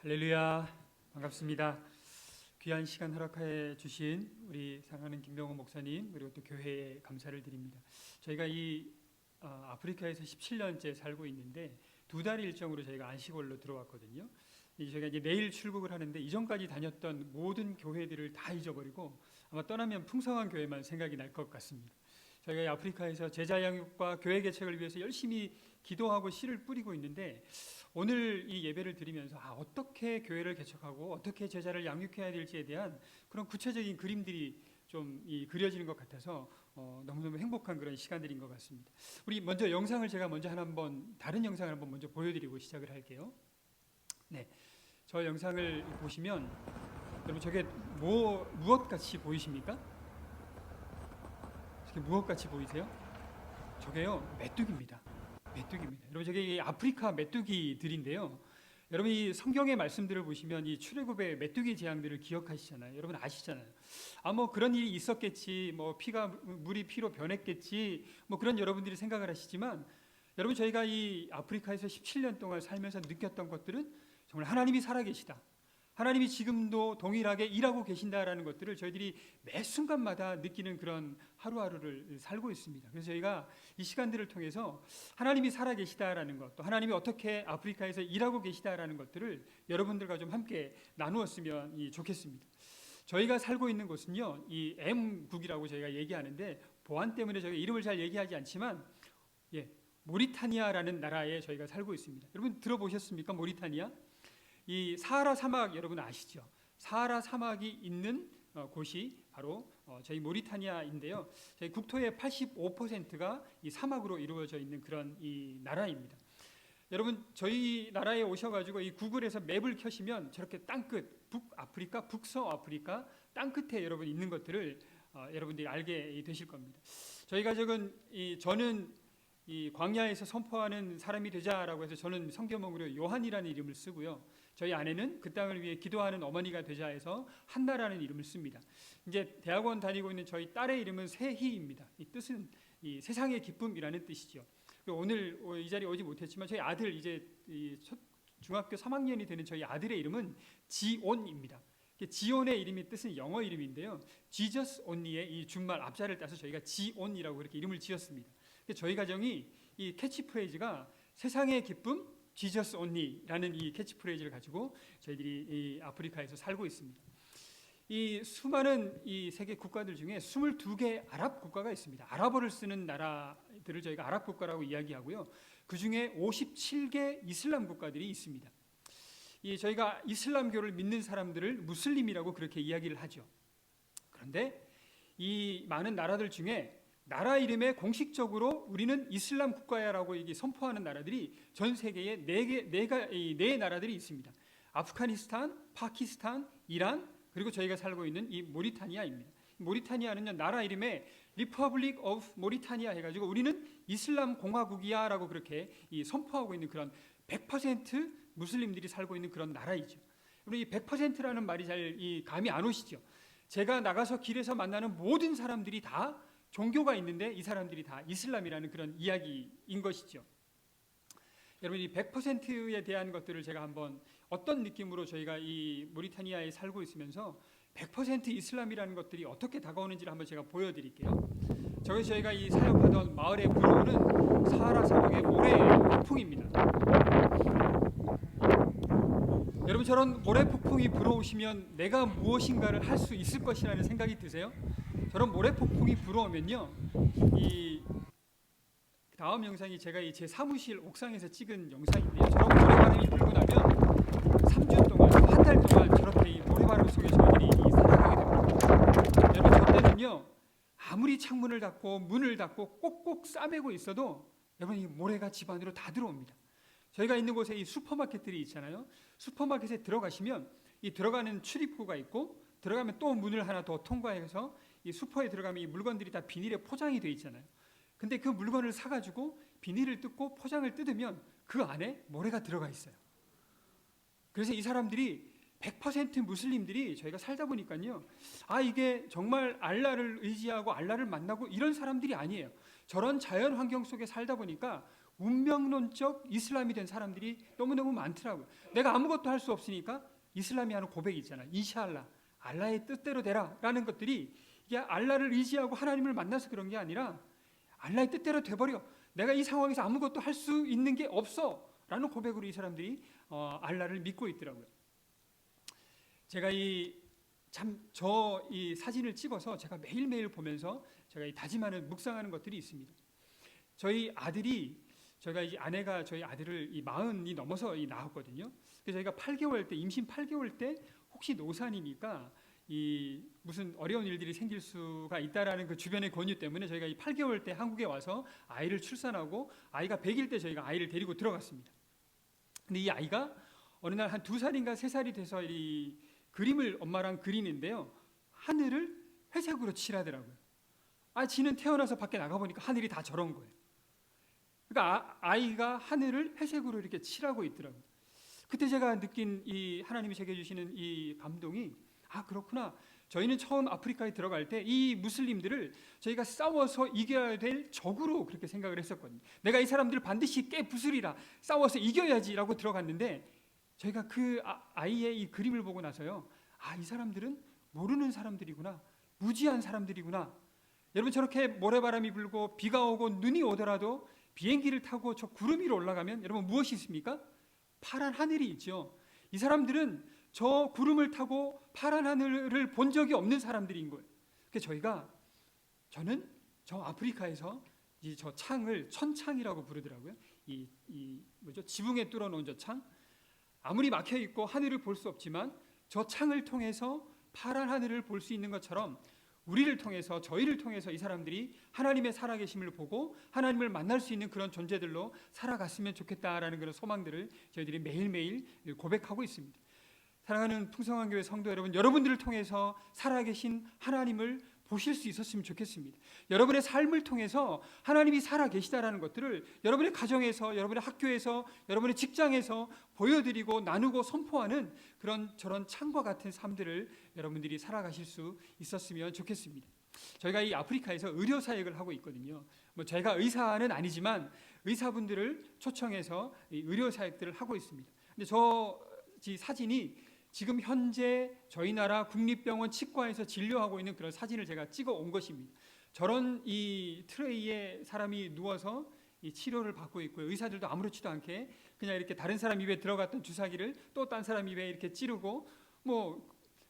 할렐루야, 반갑습니다. 귀한 시간 허락해 주신 우리 사랑하는 김병호 목사님 그리고 또 교회에 감사를 드립니다. 저희가 이 아프리카에서 17년째 살고 있는데 두 달 일정으로 저희가 안식월로 들어왔거든요. 저희가 이제 내일 출국을 하는데 이전까지 다녔던 모든 교회들을 다 잊어버리고 아마 떠나면 풍성한 교회만 생각이 날 것 같습니다. 저희가 이 아프리카에서 제자 양육과 교회 개척을 위해서 열심히 기도하고 씨를 뿌리고 있는데 오늘 이 예배를 드리면서 어떻게 교회를 개척하고 어떻게 제자를 양육해야 될지에 대한 그런 구체적인 그림들이 좀 그려지는 것 같아서 너무너무 행복한 그런 시간들인 것 같습니다. 우리 먼저 영상을 제가 먼저 한번 다른 영상을 한번 먼저 보여드리고 시작을 할게요. 네, 저 영상을 보시면 여러분 저게 무엇 같이 보이십니까? 저게 무엇 같이 보이세요? 저게요 메뚜기입니다. 메뚜기입니다. 여러분 저게 아프리카 메뚜기들인데요. 여러분 이 성경의 말씀들을 보시면 이 출애굽의 메뚜기 재앙들을 기억하시잖아요. 여러분 아시잖아요. 뭐 그런 일이 있었겠지, 뭐 물이 피로 변했겠지, 뭐 그런 여러분들이 생각을 하시지만 여러분 저희가 이 아프리카에서 17년 동안 살면서 느꼈던 것들은 정말 하나님이 살아계시다. 하나님이 지금도 동일하게 일하고 계신다라는 것들을 저희들이 매 순간마다 느끼는 그런 하루하루를 살고 있습니다. 그래서 저희가 이 시간들을 통해서 하나님이 살아계시다라는 것, 또 하나님이 어떻게 아프리카에서 일하고 계시다라는 것들을 여러분들과 좀 함께 나누었으면 좋겠습니다. 저희가 살고 있는 곳은요, 이 M국이라고 저희가 얘기하는데 보안 때문에 저희가 이름을 잘 얘기하지 않지만 모리타니아라는 나라에 저희가 살고 있습니다. 여러분 들어보셨습니까? 모리타니아? 이 사하라 사막 여러분 아시죠? 사하라 사막이 있는 곳이 바로 저희 모리타니아인데요. 저희 국토의 85%가 이 사막으로 이루어져 있는 그런 이 나라입니다. 여러분 저희 나라에 오셔가지고 이 구글에서 맵을 켜시면 저렇게 땅끝 북아프리카, 북서아프리카 땅끝에 여러분 있는 것들을 여러분들이 알게 되실 겁니다. 저희 가족은 저는 이 광야에서 선포하는 사람이 되자라고 해서 저는 성경명으로 요한이라는 이름을 쓰고요. 저희 아내는 그 땅을 위해 기도하는 어머니가 되자 해서 한나라는 이름을 씁니다. 이제 대학원 다니고 있는 저희 딸의 이름은 세희입니다. 이 뜻은 이 세상의 기쁨이라는 뜻이죠. 그리고 오늘 이 자리에 오지 못했지만 저희 아들 이제 중학교 3학년이 되는 저희 아들의 이름은 지온입니다. 지온의 이름이 뜻은 영어 이름인데요. Jesus only의 이 준말 앞자를 따서 저희가 지온이라고 그렇게 이름을 지었습니다. 저희 가정이 이 캐치프레이즈가 세상의 기쁨 Jesus only라는 이 캐치프레이즈를 가지고 저희들이 이 아프리카에서 살고 있습니다. 이 수많은 이 세계 국가들 중에 22개 아랍 국가가 있습니다. 아랍어를 쓰는 나라들을 저희가 아랍 국가라고 이야기하고요. 그 중에 57개 이슬람 국가들이 있습니다. 저희가 이슬람교를 믿는 사람들을 무슬림이라고 그렇게 이야기를 하죠. 그런데 이 많은 나라들 중에 나라 이름에 공식적으로 우리는 이슬람 국가야라고 선포하는 나라들이 전 세계에 네 나라들이 있습니다. 아프가니스탄, 파키스탄, 이란, 그리고 저희가 살고 있는 이 모리타니아입니다. 모리타니아는요 나라 이름에 Republic of Mauritania 해가지고 우리는 이슬람 공화국이야라고 그렇게 선포하고 있는 그런 100% 무슬림들이 살고 있는 그런 나라이죠. 우리 100%라는 말이 잘 감이 안 오시죠? 제가 나가서 길에서 만나는 모든 사람들이 다 종교가 있는데 이 사람들이 다 이슬람이라는 그런 이야기인 것이죠. 여러분 이 100%에 대한 것들을 제가 한번 어떤 느낌으로 저희가 이 모리타니아에 살고 있으면서 100% 이슬람이라는 것들이 어떻게 다가오는지를 한번 제가 보여드릴게요. 저희가 이 사역하던 마을에 불어오는 사하라 사막의 모래 폭풍입니다. 여러분 저런 모래 폭풍이 불어오시면 내가 무엇인가를 할 수 있을 것이라는 생각이 드세요? 저런 모래 폭풍이 불어오면요, 이 다음 영상이 제가 제 사무실 옥상에서 찍은 영상인데요. 저런 모래바람이 불고 나면 3주 동안, 한 달 동안 저렇게 이 모래바람 속에 저희들이 살아가게 됩니다. 여러분 저 때는요, 아무리 창문을 닫고 문을 닫고 꼭꼭 싸매고 있어도 여러분 이 모래가 집 안으로 다 들어옵니다. 저희가 있는 곳에 이 슈퍼마켓들이 있잖아요. 슈퍼마켓에 들어가시면 이 들어가는 출입구가 있고 들어가면 또 문을 하나 더 통과해서 이 슈퍼에 들어가면 이 물건들이 다 비닐에 포장이 되어 있잖아요. 근데 그 물건을 사가지고 비닐을 뜯고 포장을 뜯으면 그 안에 모래가 들어가 있어요. 그래서 이 사람들이 100% 무슬림들이 저희가 살다 보니까요, 이게 정말 알라를 의지하고 알라를 만나고 이런 사람들이 아니에요. 저런 자연 환경 속에 살다 보니까 운명론적 이슬람이 된 사람들이 너무너무 많더라고요. 내가 아무것도 할 수 없으니까 이슬람이 하는 고백이 있잖아요. 인샤알라, 알라의 뜻대로 되라 라는 것들이, 이게 알라를 의지하고 하나님을 만나서 그런 게 아니라 알라의 뜻대로 돼버려, 내가 이 상황에서 아무것도 할 수 있는 게 없어 라는 고백으로 이 사람들이 알라를 믿고 있더라고요. 제가 이 사진을 찍어서 제가 매일매일 보면서 제가 이 다짐하는, 묵상하는 것들이 있습니다. 저희 아들이, 저희가 이 아내가 저희 아들을 이 40이 넘어서 낳았거든요. 그래서 저희가 8개월 때, 임신 8개월 때 혹시 노산이니까 이 무슨 어려운 일들이 생길 수가 있다라는 그 주변의 권유 때문에 저희가 이 8개월 때 한국에 와서 아이를 출산하고 아이가 100일 때 저희가 아이를 데리고 들어갔습니다. 근데 이 아이가 어느 날 한 2살인가 3살이 돼서 이 그림을 엄마랑 그리는데요, 하늘을 회색으로 칠하더라고요. 지는 태어나서 밖에 나가보니까 하늘이 다 저런 거예요. 그러니까 아이가 하늘을 회색으로 이렇게 칠하고 있더라고요. 그때 제가 느낀 이 하나님이 제게 주시는 이 감동이, 그렇구나. 저희는 처음 아프리카에 들어갈 때 이 무슬림들을 저희가 싸워서 이겨야 될 적으로 그렇게 생각을 했었거든요. 내가 이 사람들을 반드시 깨부수리라, 싸워서 이겨야지라고 들어갔는데, 저희가 그 아이의 이 그림을 보고 나서요, 이 사람들은 모르는 사람들이구나, 무지한 사람들이구나. 여러분, 저렇게 모래바람이 불고 비가 오고 눈이 오더라도 비행기를 타고 저 구름 위로 올라가면 여러분 무엇이 있습니까? 파란 하늘이 있죠. 이 사람들은 저 구름을 타고 파란 하늘을 본 적이 없는 사람들인 거예요. 그래서 저는 저 아프리카에서 이 저 창을 천창이라고 부르더라고요. 뭐죠? 지붕에 뚫어놓은 저 창. 아무리 막혀 있고 하늘을 볼 수 없지만 저 창을 통해서 파란 하늘을 볼 수 있는 것처럼, 우리를 통해서, 저희를 통해서 이 사람들이 하나님의 살아계심을 보고 하나님을 만날 수 있는 그런 존재들로 살아갔으면 좋겠다라는 그런 소망들을 저희들이 매일매일 고백하고 있습니다. 사랑하는 풍성한 교회 성도 여러분, 여러분들을 통해서 살아계신 하나님을 보실 수 있었으면 좋겠습니다. 여러분의 삶을 통해서 하나님이 살아계시다라는 것들을 여러분의 가정에서, 여러분의 학교에서, 여러분의 직장에서 보여드리고 나누고 선포하는 저런 창과 같은 삶들을 여러분들이 살아가실 수 있었으면 좋겠습니다. 저희가 이 아프리카에서 의료 사역을 하고 있거든요. 제가 의사는 아니지만 의사분들을 초청해서 이 의료 사역들을 하고 있습니다. 근데 저 사진이 지금 현재 저희 나라 국립병원 치과에서 진료하고 있는 그런 사진을 제가 찍어 온 것입니다. 저런 이 트레이에 사람이 누워서 이 치료를 받고 있고요. 의사들도 아무렇지도 않게 그냥 이렇게 다른 사람 입에 들어갔던 주사기를 또 딴 사람 입에 이렇게 찌르고,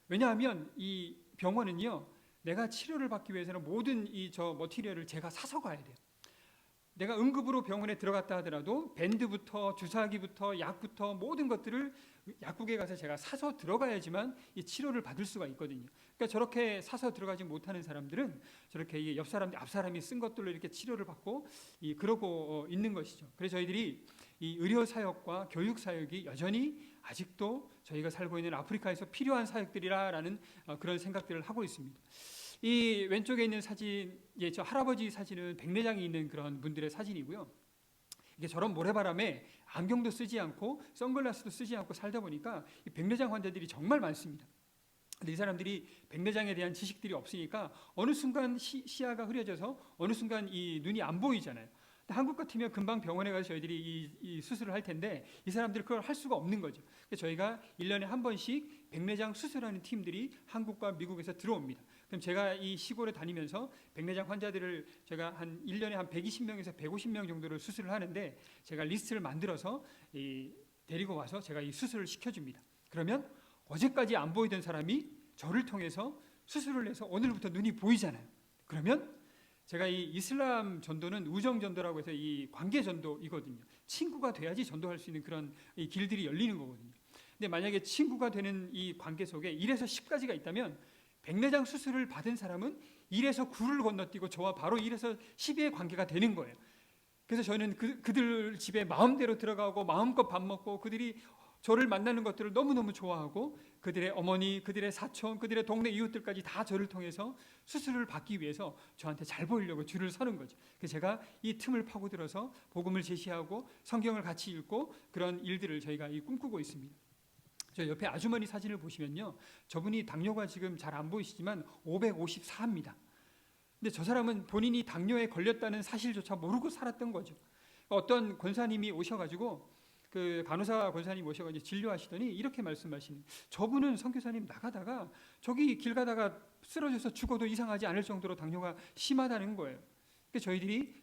왜냐하면 이 병원은요, 내가 치료를 받기 위해서는 모든 저 머티리얼을 제가 사서 가야 돼요. 내가 응급으로 병원에 들어갔다 하더라도 밴드부터 주사기부터 약부터 모든 것들을 약국에 가서 제가 사서 들어가야지만 이 치료를 받을 수가 있거든요. 그러니까 저렇게 사서 들어가지 못하는 사람들은 저렇게 옆 사람, 앞 사람이 쓴 것들로 이렇게 치료를 받고 그러고 있는 것이죠. 그래서 저희들이 이 의료 사역과 교육 사역이 여전히 아직도 저희가 살고 있는 아프리카에서 필요한 사역들이라는 그런 생각들을 하고 있습니다. 이 왼쪽에 있는 사진, 저 할아버지 사진은 백내장이 있는 그런 분들의 사진이고요. 이게 저런 모래바람에 안경도 쓰지 않고 선글라스도 쓰지 않고 살다 보니까 이 백내장 환자들이 정말 많습니다. 근데 이 사람들이 백내장에 대한 지식들이 없으니까 어느 순간 시야가 흐려져서 어느 순간 이 눈이 안 보이잖아요. 한국 같으면 금방 병원에 가서 저희들이 이 수술을 할 텐데 이 사람들은 그걸 할 수가 없는 거죠. 그래서 저희가 1년에 한 번씩 백내장 수술하는 팀들이 한국과 미국에서 들어옵니다. 그럼 제가 이 시골에 다니면서 백내장 환자들을 제가 한 1년에 한 120명에서 150명 정도를 수술을 하는데, 제가 리스트를 만들어서 데리고 와서 제가 이 수술을 시켜줍니다. 그러면 어제까지 안 보이던 사람이 저를 통해서 수술을 해서 오늘부터 눈이 보이잖아요. 그러면 제가 이 이슬람 전도는 우정 전도라고 해서 이 관계 전도이거든요. 친구가 돼야지 전도할 수 있는 그런 이 길들이 열리는 거거든요. 근데 만약에 친구가 되는 이 관계 속에 1에서 10까지가 있다면, 백내장 수술을 받은 사람은 1에서 9를 건너뛰고 저와 바로 1에서 10의 관계가 되는 거예요. 그래서 저는 그들 집에 마음대로 들어가고 마음껏 밥 먹고, 그들이 저를 만나는 것들을 너무너무 좋아하고, 그들의 어머니, 그들의 사촌, 그들의 동네 이웃들까지 다 저를 통해서 수술을 받기 위해서 저한테 잘 보이려고 줄을 서는 거죠. 그래서 제가 이 틈을 파고들어서 복음을 제시하고 성경을 같이 읽고 그런 일들을 저희가 꿈꾸고 있습니다. 저 옆에 아주머니 사진을 보시면요, 저분이 당뇨가 지금 잘 안 보이시지만 554입니다. 근데 저 사람은 본인이 당뇨에 걸렸다는 사실조차 모르고 살았던 거죠. 어떤 권사님이 오셔가지고 그 간호사 권사님 오셔가지고 진료하시더니 이렇게 말씀하시는, 저분은 선교사님 나가다가 저기 길 가다가 쓰러져서 죽어도 이상하지 않을 정도로 당뇨가 심하다는 거예요.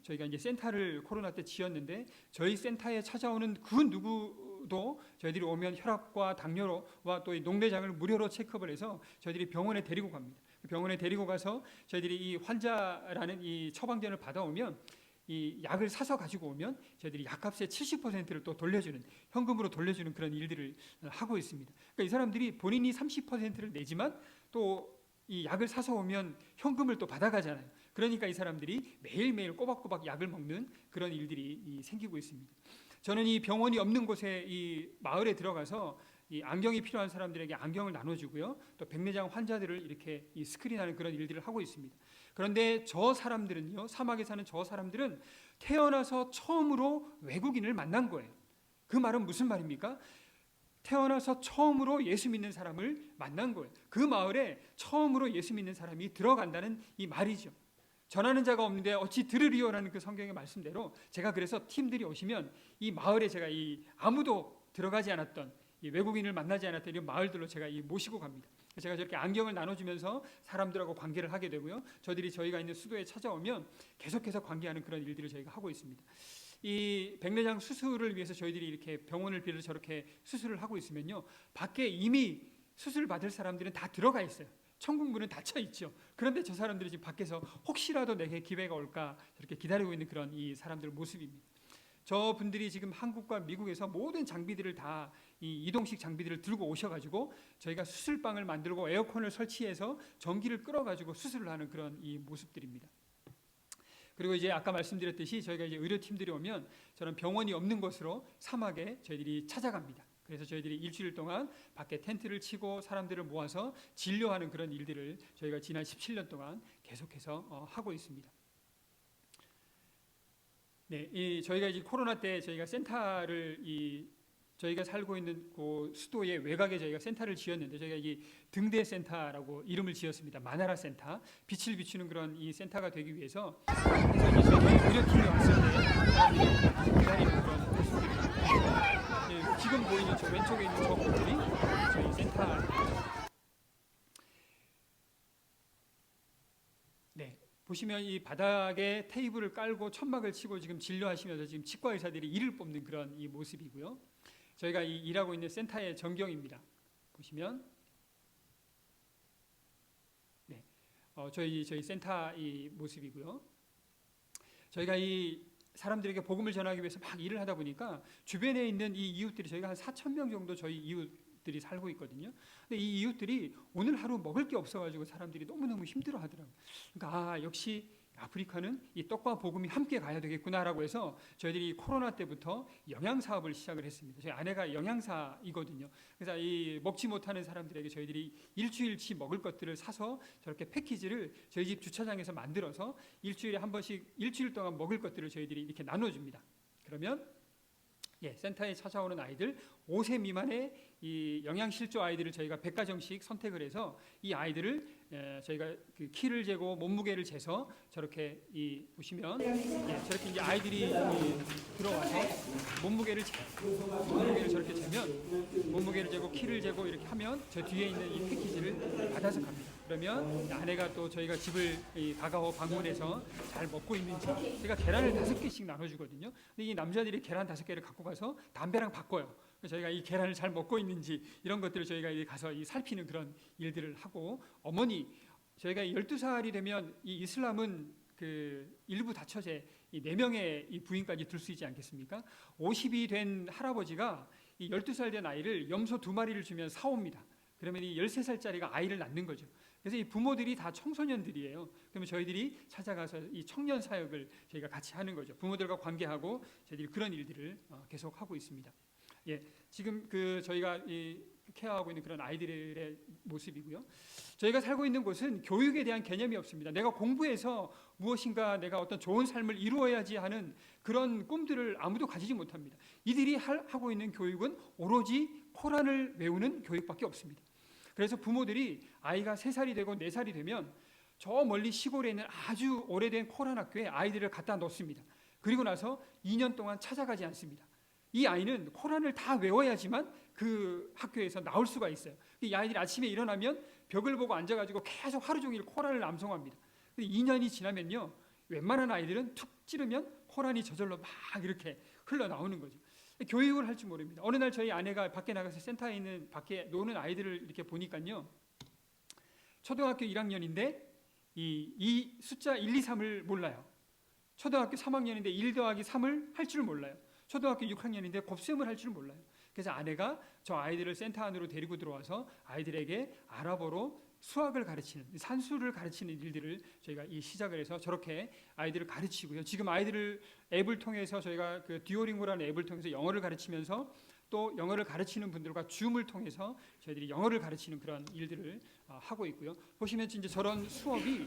저희가 이제 센터를 코로나 때 지었는데 저희 센터에 찾아오는 그 누구도 저희들이 오면 혈압과 당뇨와 또 이 녹내장을 무료로 체크업을 해서 저희들이 병원에 데리고 갑니다. 병원에 데리고 가서 저희들이 이 환자라는 이 처방전을 받아오면 이 약을 사서 가지고 오면 저희들이 약값의 70%를 또 돌려주는, 현금으로 돌려주는 그런 일들을 하고 있습니다. 그러니까 이 사람들이 본인이 30%를 내지만 또 이 약을 사서 오면 현금을 또 받아가잖아요. 그러니까 이 사람들이 매일매일 꼬박꼬박 약을 먹는 그런 일들이 생기고 있습니다. 저는 이 병원이 없는 곳에 이 마을에 들어가서 이 안경이 필요한 사람들에게 안경을 나눠주고요, 또 백내장 환자들을 이렇게 이 스크린하는 그런 일들을 하고 있습니다. 그런데 저 사람들은요, 사막에 사는 저 사람들은 태어나서 처음으로 외국인을 만난 거예요. 그 말은 무슨 말입니까? 태어나서 처음으로 예수 믿는 사람을 만난 거예요. 그 마을에 처음으로 예수 믿는 사람이 들어간다는 이 말이죠. 전하는 자가 없는데 어찌 들으리요라는 그 성경의 말씀대로 제가 그래서 팀들이 오시면 이 마을에 제가 이 아무도 들어가지 않았던 이 외국인을 만나지 않았던 이 마을들로 제가 이 모시고 갑니다. 제가 저렇게 안경을 나눠주면서 사람들하고 관계를 하게 되고요, 저희가 있는 수도에 찾아오면 계속해서 관계하는 그런 일들을 저희가 하고 있습니다. 이 백내장 수술을 위해서 저희들이 이렇게 병원을 빌려 저렇게 수술을 하고 있으면요, 밖에 이미 수술 받을 사람들은 다 들어가 있어요. 천국문은 닫혀 있죠. 그런데 저 사람들이 지금 밖에서 혹시라도 내게 기회가 올까 저렇게 기다리고 있는 그런 이 사람들 모습입니다. 저 분들이 지금 한국과 미국에서 모든 장비들을 다 이 이동식 장비들을 들고 오셔가지고 저희가 수술방을 만들고 에어컨을 설치해서 전기를 끌어가지고 수술을 하는 그런 이 모습들입니다. 그리고 이제 아까 말씀드렸듯이 저희가 이제 의료팀들이 오면 저는 병원이 없는 곳으로 사막에 저희들이 찾아갑니다. 그래서 저희들이 일주일 동안 밖에 텐트를 치고 사람들을 모아서 진료하는 그런 일들을 저희가 지난 17년 동안 계속해서 하고 있습니다. 네, 저희가 이제 코로나 때 저희가 센터를 저희가 살고 있는 그 수도의 외곽에 저희가 센터를 지었는데, 저희가 이 등대 센터라고 이름을 지었습니다. 마나라 센터, 빛을 비추는 그런 이 센터가 되기 위해서. 그래서 이제 저희 의료팀이 왔을 때 기다리는 그런 모습들입니다. 지금 보이는 저 왼쪽에 있는 저 분들이 저희 센터. 네, 보시면 이 바닥에 테이블을 깔고 천막을 치고 지금 진료하시면서 지금 치과 의사들이 이를 뽑는 그런 이 모습이고요. 저희가 일하고 있는 센터의 전경입니다. 보시면, 네, 저희 센터 이 모습이고요. 저희가 이 사람들에게 복음을 전하기 위해서 막 일을 하다 보니까 주변에 있는 이 이웃들이, 저희가 한 4,000명 정도 저희 이웃들이 살고 있거든요. 근데 이 이웃들이 오늘 하루 먹을 게 없어가지고 사람들이 너무너무 힘들어하더라고요. 그러니까 역시 아프리카는 이 떡과 복음이 함께 가야 되겠구나라고 해서 저희들이 코로나 때부터 영양 사업을 시작을 했습니다. 저희 아내가 영양사이거든요. 그래서 이 먹지 못하는 사람들에게 저희들이 일주일치 먹을 것들을 사서 저렇게 패키지를 저희 집 주차장에서 만들어서 일주일에 한 번씩 일주일 동안 먹을 것들을 저희들이 이렇게 나눠줍니다. 그러면 센터에 찾아오는 아이들 5세 미만의 이 영양실조 아이들을 저희가 100가정씩 선택을 해서 이 아이들을 저희가 그 키를 재고 몸무게를 재서 저렇게 보시면 저렇게 이제 아이들이 들어와서 몸무게를 저렇게 재면, 몸무게를 재고 키를 재고 이렇게 하면 저 뒤에 있는 이 패키지를 받아서 갑니다. 그러면 아내가 또 저희가 집을 가가오 방문해서 잘 먹고 있는지, 제가 계란을 5개씩 나눠주거든요. 근데 이 남자들이 계란 5개를 갖고 가서 담배랑 바꿔요. 저희가 이 계란을 잘 먹고 있는지 이런 것들을 저희가 가서 살피는 그런 일들을 하고, 어머니, 저희가 12살이 되면 이 이슬람은 그 일부 다처제 이 4명의 이 부인까지 둘 수 있지 않겠습니까? 50이 된 할아버지가 이 12살 된 아이를 염소 2마리를 주면 사옵니다. 그러면 이 13살짜리가 아이를 낳는 거죠. 그래서 이 부모들이 다 청소년들이에요. 그러면 저희들이 찾아가서 이 청년 사역을 저희가 같이 하는 거죠. 부모들과 관계하고 저희들이 그런 일들을 계속 하고 있습니다. 지금 저희가 케어하고 있는 그런 아이들의 모습이고요. 저희가 살고 있는 곳은 교육에 대한 개념이 없습니다. 내가 공부해서 무엇인가 내가 어떤 좋은 삶을 이루어야지 하는 그런 꿈들을 아무도 가지지 못합니다. 이들이 하고 있는 교육은 오로지 코란을 외우는 교육밖에 없습니다. 그래서 부모들이 아이가 3살이 되고 4살이 되면 저 멀리 시골에 있는 아주 오래된 코란 학교에 아이들을 갖다 놓습니다. 그리고 나서 2년 동안 찾아가지 않습니다. 이 아이는 코란을 다 외워야지만 그 학교에서 나올 수가 있어요. 이 아이들이 아침에 일어나면 벽을 보고 앉아가지고 계속 하루 종일 코란을 암송합니다. 2년이 지나면요, 웬만한 아이들은 툭 찌르면 코란이 저절로 막 이렇게 흘러나오는 거죠. 교육을 할 줄 모릅니다. 어느 날 저희 아내가 밖에 나가서 센터에 있는 밖에 노는 아이들을 이렇게 보니까요, 초등학교 1학년인데 이 숫자 1, 2, 3을 몰라요. 초등학교 3학년인데 1 더하기 3을 할 줄 몰라요. 초등학교 6학년인데 곱셈을 할 줄 몰라요. 그래서 아내가 저 아이들을 센터 안으로 데리고 들어와서 아이들에게 아랍어로 수학을 가르치는, 산수를 가르치는 일들을 저희가 시작을 해서 저렇게 아이들을 가르치고요. 지금 아이들을 앱을 통해서 저희가 그 듀오링고라는 앱을 통해서 영어를 가르치면서 또 영어를 가르치는 분들과 줌을 통해서 저희들이 영어를 가르치는 그런 일들을 하고 있고요. 보시면 이제 저런 수업이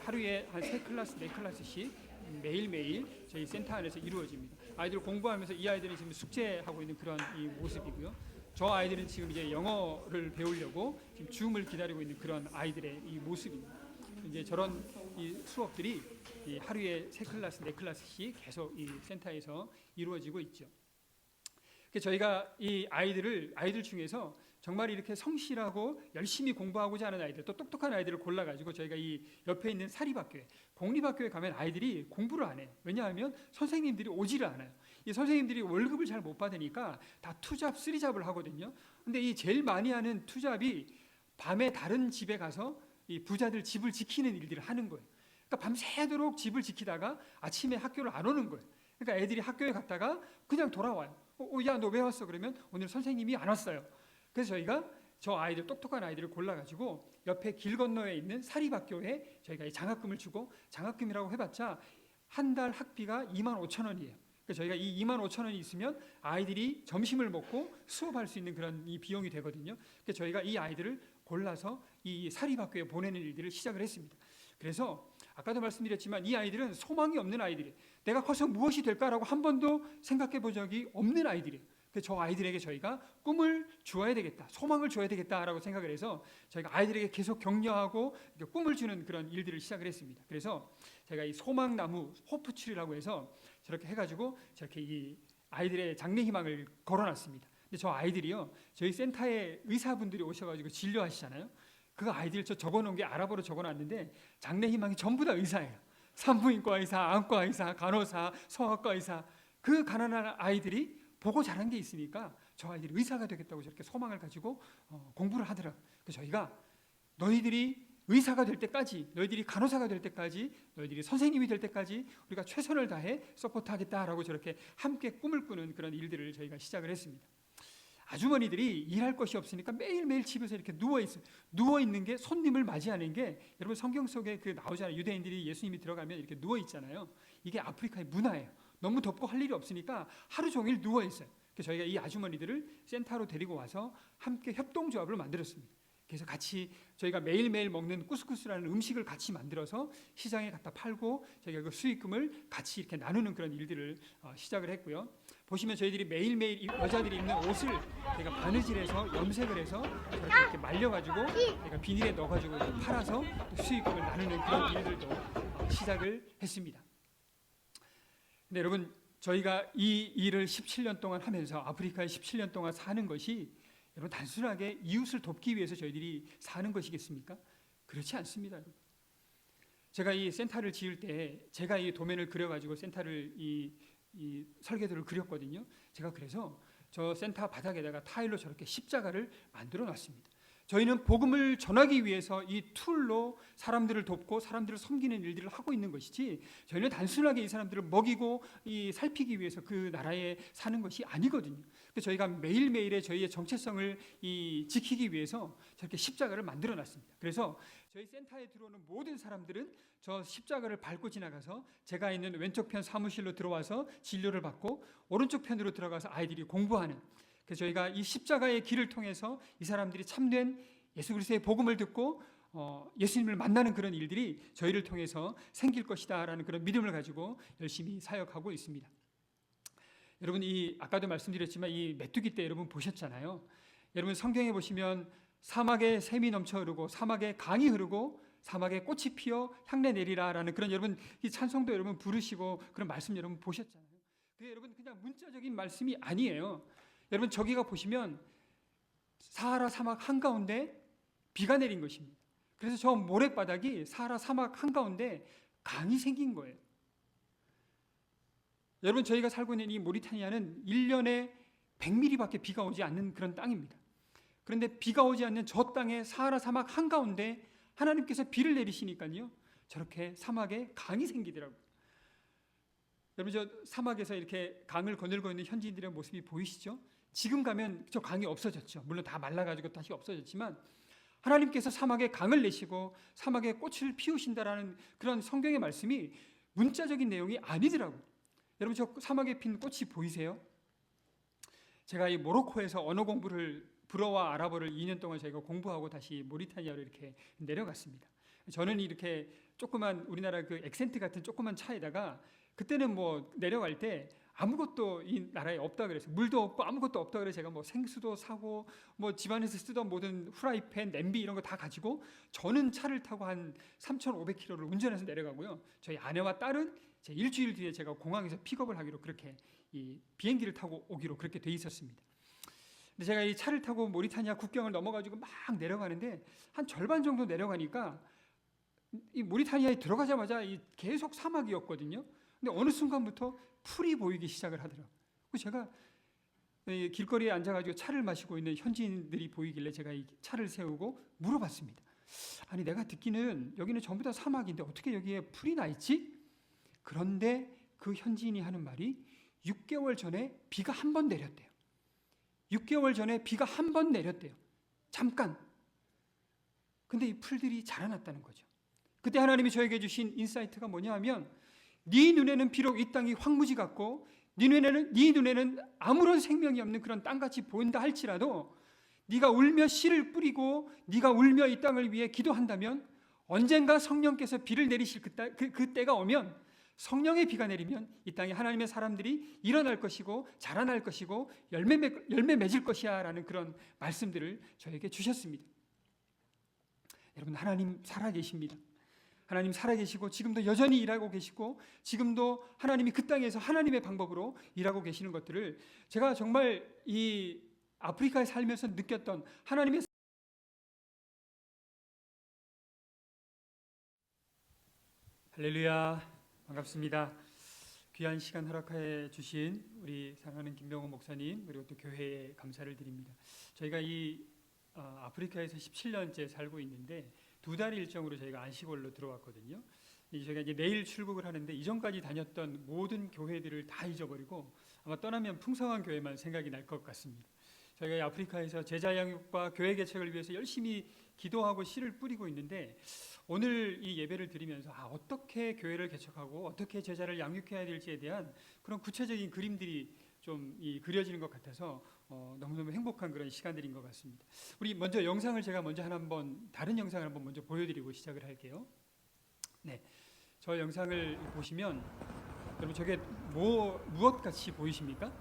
하루에 한 3클래스, 4클래스씩 매일매일 저희 센터 안에서 이루어집니다. 아이들 공부하면서 이 아이들은 지금 숙제하고 있는 그런 이 모습이고요. 저 아이들은 지금 이제 영어를 배우려고 지금 줌을 기다리고 있는 그런 아이들의 이 모습입니다. 이제 저런 이 수업들이 하루에 3클래스, 4클래스씩 계속 이 센터에서 이루어지고 있죠. 저희가 이 아이들 중에서 정말 이렇게 성실하고 열심히 공부하고자 하는 아이들, 또 똑똑한 아이들을 골라가지고 저희가 이 옆에 있는 사립학교에, 공립학교에 가면 아이들이 공부를 안 해요. 왜냐하면 선생님들이 오지를 않아요. 이 선생님들이 월급을 잘 못 받으니까 다 투잡, 쓰리잡을 하거든요. 근데 이 제일 많이 하는 투잡이 밤에 다른 집에 가서 이 부자들 집을 지키는 일들을 하는 거예요. 그러니까 밤새도록 집을 지키다가 아침에 학교를 안 오는 거예요. 그러니까 애들이 학교에 갔다가 그냥 돌아와요. 야, 너 왜 왔어? 그러면 오늘 선생님이 안 왔어요. 그래서 저희가 저 아이들, 똑똑한 아이들을 골라가지고 옆에 길 건너에 있는 사립학교에 저희가 장학금을 주고, 장학금이라고 해봤자 한 달 학비가 25,000원이에요. 그래서 저희가 이 25,000원이 있으면 아이들이 점심을 먹고 수업할 수 있는 그런 이 비용이 되거든요. 그래서 저희가 이 아이들을 골라서 이 사립학교에 보내는 일들을 시작을 했습니다. 그래서 아까도 말씀드렸지만 이 아이들은 소망이 없는 아이들이에요. 내가 커서 무엇이 될까라고 한 번도 생각해 본 적이 없는 아이들이에요. 그래서 저 아이들에게 저희가 꿈을 주어야 되겠다, 소망을 줘야 되겠다라고 생각을 해서 저희가 아이들에게 계속 격려하고 꿈을 주는 그런 일들을 시작을 했습니다. 그래서 제가 이 소망나무, 호프트리라고 해서 저렇게 해가지고 저렇게 이 아이들의 장래희망을 걸어놨습니다. 근데 저 아이들이요, 저희 센터에 의사분들이 오셔가지고 진료하시잖아요. 그 아이들 저 적어놓은 게 아랍어로 적어놨는데 장래희망이 전부 다 의사예요. 산부인과 의사, 안과 의사, 간호사, 성악과 의사. 그 가난한 아이들이 보고 자란 게 있으니까 저 아이들이 의사가 되겠다고 저렇게 소망을 가지고 공부를 하더라고요. 그래서 저희가 너희들이 의사가 될 때까지, 너희들이 간호사가 될 때까지, 너희들이 선생님이 될 때까지 우리가 최선을 다해 서포트하겠다라고 저렇게 함께 꿈을 꾸는 그런 일들을 저희가 시작을 했습니다. 아주머니들이 일할 것이 없으니까 매일매일 집에서 이렇게 누워있어요. 누워있는 게, 손님을 맞이하는 게, 여러분 성경 속에 그 나오잖아요. 유대인들이 예수님이 들어가면 이렇게 누워있잖아요. 이게 아프리카의 문화예요. 너무 덥고 할 일이 없으니까 하루 종일 누워있어요. 그래서 저희가 이 아주머니들을 센터로 데리고 와서 함께 협동조합을 만들었습니다. 그래서 같이 저희가 매일매일 먹는 쿠스쿠스라는 음식을 같이 만들어서 시장에 갖다 팔고 저희가 그 수익금을 같이 이렇게 나누는 그런 일들을 시작을 했고요. 보시면 저희들이 매일매일 여자들이 입는 옷을 저희가 바느질해서 염색을 해서 저렇게 이렇게 말려가지고 저희가 비닐에 넣어가지고 팔아서 수익금을 나누는 그런 일들도 시작을 했습니다. 근데 여러분, 저희가 이 일을 17년 동안 하면서 아프리카에 17년 동안 사는 것이 여러분 단순하게 이웃을 돕기 위해서 저희들이 사는 것이겠습니까? 그렇지 않습니다. 여러분. 제가 이 센터를 지을 때 제가 이 도면을 그려가지고 센터를 이 설계도를 그렸거든요. 제가 그래서 저 센터 바닥에다가 타일로 저렇게 십자가를 만들어 놨습니다. 저희는 복음을 전하기 위해서 이 툴로 사람들을 돕고 사람들을 섬기는 일들을 하고 있는 것이지, 저희는 단순하게 이 사람들을 먹이고 살피기 위해서 그 나라에 사는 것이 아니거든요. 그래서 저희가 매일매일의 저희의 정체성을 지키기 위해서 저렇게 십자가를 만들어 놨습니다. 그래서 저희 센터에 들어오는 모든 사람들은 저 십자가를 밟고 지나가서 제가 있는 왼쪽 편 사무실로 들어와서 진료를 받고, 오른쪽 편으로 들어가서 아이들이 공부하는, 그래서 저희가 이 십자가의 길을 통해서 이 사람들이 참된 예수 그리스도의 복음을 듣고 예수님을 만나는 그런 일들이 저희를 통해서 생길 것이다라는 그런 믿음을 가지고 열심히 사역하고 있습니다. 여러분, 아까도 말씀드렸지만 이 메뚜기 때 여러분 보셨잖아요. 여러분 성경에 보시면 사막에 샘이 넘쳐 흐르고 사막에 강이 흐르고 사막에 꽃이 피어 향내 내리라라는 그런 여러분 이 찬송도 여러분 부르시고 그런 말씀 여러분 보셨잖아요. 그게 여러분 그냥 문자적인 말씀이 아니에요. 여러분 저기가 보시면 사하라 사막 한가운데 비가 내린 것입니다. 그래서 저 모래바닥이 사하라 사막 한가운데 강이 생긴 거예요. 여러분 저희가 살고 있는 이 모리타니아는 1년에 100mm밖에 비가 오지 않는 그런 땅입니다. 그런데 비가 오지 않는 저 땅에 사하라 사막 한가운데 하나님께서 비를 내리시니까요, 저렇게 사막에 강이 생기더라고요. 여러분 저 사막에서 이렇게 강을 거닐고 있는 현지인들의 모습이 보이시죠? 지금 가면 저 강이 없어졌죠. 물론 다 말라가지고 다시 없어졌지만 하나님께서 사막에 강을 내시고 사막에 꽃을 피우신다라는 그런 성경의 말씀이 문자적인 내용이 아니더라고요. 여러분 저 사막에 핀 꽃이 보이세요? 제가 이 모로코에서 언어 공부를 불어와 아랍어를 2년 동안 저희가 공부하고 다시 모리타니아로 이렇게 내려갔습니다. 저는 이렇게 조그만 우리나라 그 액센트 같은 조그만 차에다가 그때는 뭐 내려갈 때 아무것도 이 나라에 없다 그래서 물도 없고 아무것도 없다 그래서 제가 뭐 생수도 사고 뭐 집안에서 쓰던 모든 후라이팬, 냄비 이런 거 다 가지고 저는 차를 타고 한 3,500km를 운전해서 내려가고요. 저희 아내와 딸은 제 일주일 뒤에 제가 공항에서 픽업을 하기로 그렇게 이 비행기를 타고 오기로 그렇게 돼 있었습니다. 근데 제가 이 차를 타고 모리타니아 국경을 넘어가지고 막 내려가는데 한 절반 정도 내려가니까 이 모리타니아에 들어가자마자 이 계속 사막이었거든요. 근데 어느 순간부터 풀이 보이기 시작을 하더라고요. 제가 길거리에 앉아가지고 차를 마시고 있는 현지인들이 보이길래 제가 이 차를 세우고 물어봤습니다. 아니 내가 듣기는 여기는 전부 다 사막인데 어떻게 여기에 풀이 나 있지? 그런데 그 현지인이 하는 말이 6개월 전에 비가 한 번 내렸대요. 6개월 전에 비가 한 번 내렸대요. 잠깐. 근데 이 풀들이 자라났다는 거죠. 그때 하나님이 저에게 주신 인사이트가 뭐냐 하면 네 눈에는 비록 이 땅이 황무지 같고 네 눈에는 아무런 생명이 없는 그런 땅같이 보인다 할지라도 네가 울며 씨를 뿌리고 네가 울며 이 땅을 위해 기도한다면 언젠가 성령께서 비를 내리실 그 때가 오면 성령의 비가 내리면 이 땅에 하나님의 사람들이 일어날 것이고 자라날 것이고 열매 맺을 것이야 라는 그런 말씀들을 저에게 주셨습니다. 여러분 하나님 살아계십니다. 하나님 살아계시고 지금도 여전히 일하고 계시고 지금도 하나님이 그 땅에서 하나님의 방법으로 일하고 계시는 것들을 제가 정말 이 아프리카에 살면서 느꼈던 하나님의 할렐루야 반갑습니다. 귀한 시간 허락해 주신 우리 사랑하는 김병호 목사님 그리고 또 교회에 감사를 드립니다. 저희가 이 아프리카에서 17년째 살고 있는데 2달 일정으로 저희가 안식월로 들어왔거든요. 저희가 이제 내일 출국을 하는데 이전까지 다녔던 모든 교회들을 다 잊어버리고 아마 떠나면 풍성한 교회만 생각이 날 것 같습니다. 저희가 아프리카에서 제자 양육과 교회 개척을 위해서 열심히 기도하고 씨를 뿌리고 있는데 오늘 이 예배를 드리면서 어떻게 교회를 개척하고 어떻게 제자를 양육해야 될지에 대한 그런 구체적인 그림들이 좀 그려지는 것 같아서 너무너무 행복한 그런 시간들인 것 같습니다. 우리 먼저 영상을 제가 먼저 다른 영상을 한번 먼저 보여드리고 시작을 할게요. 네, 저 영상을 보시면 여러분 저게 무엇 같이 보이십니까?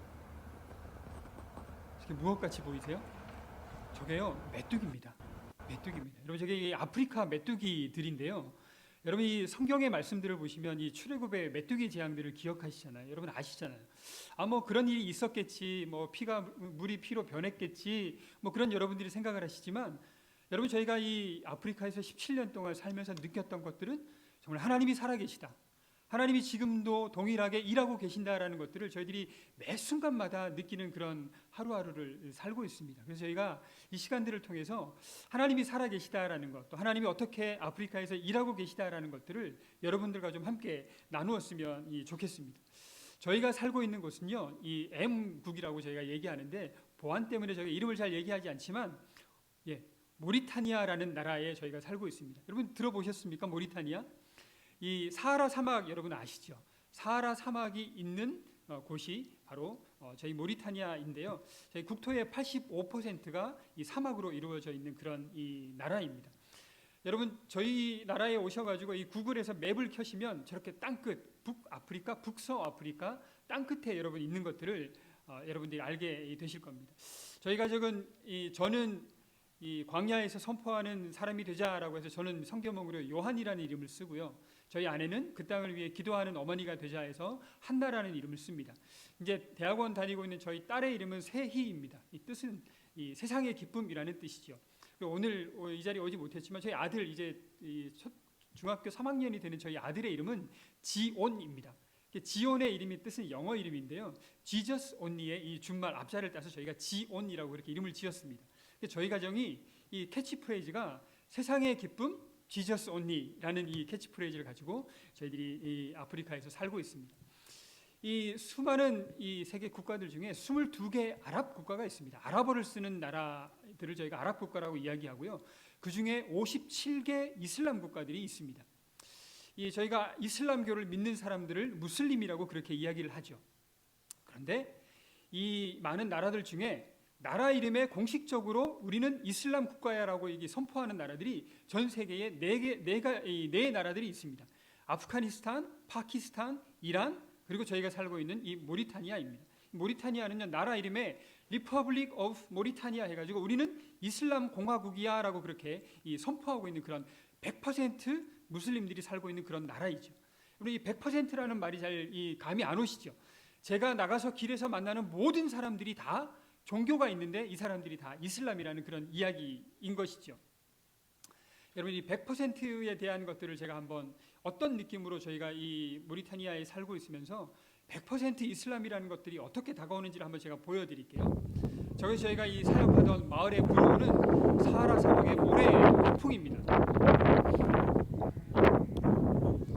저게 무엇 같이 보이세요? 저게요 메뚜기입니다. 메뚜기입니다. 여러분 저게 아프리카 메뚜기들인데요. 여러분 이 성경의 말씀들을 보시면 이 출애굽의 메뚜기 재앙들을 기억하시잖아요. 여러분 아시잖아요. 뭐 그런 일이 있었겠지, 뭐 물이 피로 변했겠지, 뭐 그런 여러분들이 생각을 하시지만 여러분 저희가 이 아프리카에서 17년 동안 살면서 느꼈던 것들은 정말 하나님이 살아계시다. 하나님이 지금도 동일하게 일하고 계신다라는 것들을 저희들이 매 순간마다 느끼는 그런 하루하루를 살고 있습니다. 그래서 저희가 이 시간들을 통해서 하나님이 살아계시다라는 것, 또 하나님이 어떻게 아프리카에서 일하고 계시다라는 것들을 여러분들과 좀 함께 나누었으면 좋겠습니다. 저희가 살고 있는 곳은요, 이 M국이라고 저희가 얘기하는데 보안 때문에 저희가 이름을 잘 얘기하지 않지만 모리타니아라는 나라에 저희가 살고 있습니다. 여러분 들어보셨습니까? 모리타니아? 이 사하라 사막 여러분 아시죠? 사하라 사막이 있는 곳이 바로 저희 모리타니아인데요. 저희 국토의 85%가 이 사막으로 이루어져 있는 그런 이 나라입니다. 여러분 저희 나라에 오셔가지고 이 구글에서 맵을 켜시면 저렇게 땅끝 북아프리카, 북서아프리카 땅끝에 여러분 있는 것들을 여러분들이 알게 되실 겁니다. 저희 가족은 저는 이 광야에서 선포하는 사람이 되자라고 해서 저는 성경명으로 요한이라는 이름을 쓰고요. 저희 아내는 그 땅을 위해 기도하는 어머니가 되자 해서 한나라는 이름을 씁니다. 이제 대학원 다니고 있는 저희 딸의 이름은 세희입니다. 이 뜻은 이 세상의 기쁨이라는 뜻이죠. 오늘 이 자리에 오지 못했지만 저희 아들 이제 중학교 3학년이 되는 저희 아들의 이름은 지온입니다. 지온의 이름이 뜻은 영어 이름인데요. Jesus only의 이 준말 앞자를 따서 저희가 지온이라고 그렇게 이름을 지었습니다. 저희 가정이 이 캐치프레이즈가 세상의 기쁨 Jesus only라는 이 캐치프레이즈를 가지고 저희들이 이 아프리카에서 살고 있습니다. 이 수많은 이 세계 국가들 중에 22개 아랍 국가가 있습니다. 아랍어를 쓰는 나라들을 저희가 아랍 국가라고 이야기하고요. 그 중에 57개 이슬람 국가들이 있습니다. 저희가 이슬람교를 믿는 사람들을 무슬림이라고 그렇게 이야기를 하죠. 그런데 이 많은 나라들 중에 나라 이름에 공식적으로 우리는 이슬람 국가야라고 선포하는 나라들이 전 세계에 네 나라들이 있습니다. 아프가니스탄, 파키스탄, 이란, 그리고 저희가 살고 있는 이 모리타니아입니다. 모리타니아는 나라 이름에 Republic of Mauritania 해가지고 우리는 이슬람 공화국이야라고 그렇게 선포하고 있는 그런 100% 무슬림들이 살고 있는 그런 나라이죠. 우리 이 100%라는 말이 잘 감이 안 오시죠? 제가 나가서 길에서 만나는 모든 사람들이 다 종교가 있는데 이 사람들이 다 이슬람이라는 그런 이야기인 것이죠. 여러분 이 100%에 대한 것들을 제가 한번 어떤 느낌으로 저희가 이 모리타니아에 살고 있으면서 100% 이슬람이라는 것들이 어떻게 다가오는지를 한번 제가 보여드릴게요. 저희가 이 사역하던 마을에 불어오는 사하라 사막의 모래 폭풍입니다.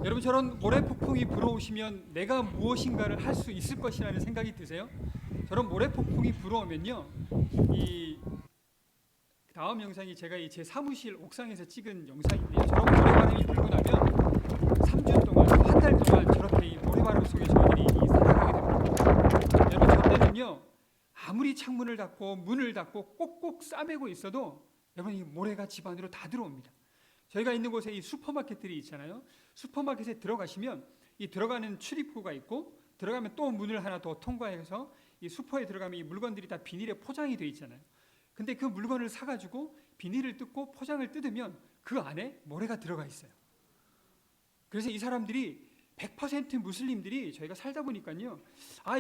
여러분 저런 모래 폭풍이 불어오시면 내가 무엇인가를 할 수 있을 것이라는 생각이 드세요? 저런 모래 폭풍이 불어오면요, 이 다음 영상이 제가 제 사무실 옥상에서 찍은 영상인데요. 저런 모래바람이 불고 나면 3주 동안, 한 달 동안 저렇게 이 모래바람 속에 저희들이 살아가게 됩니다. 여러분 저 때는요, 아무리 창문을 닫고 문을 닫고 꼭꼭 싸매고 있어도 여러분 이 모래가 집 안으로 다 들어옵니다. 저희가 있는 곳에 이 슈퍼마켓들이 있잖아요. 슈퍼마켓에 들어가시면 이 들어가는 출입구가 있고 들어가면 또 문을 하나 더 통과해서 이 슈퍼에 들어가면 이 물건들이 다 비닐에 포장이 되어 있잖아요. 근데 그 물건을 사가지고 비닐을 뜯고 포장을 뜯으면 그 안에 모래가 들어가 있어요. 그래서 이 사람들이 100% 무슬림들이 저희가 살다 보니까요,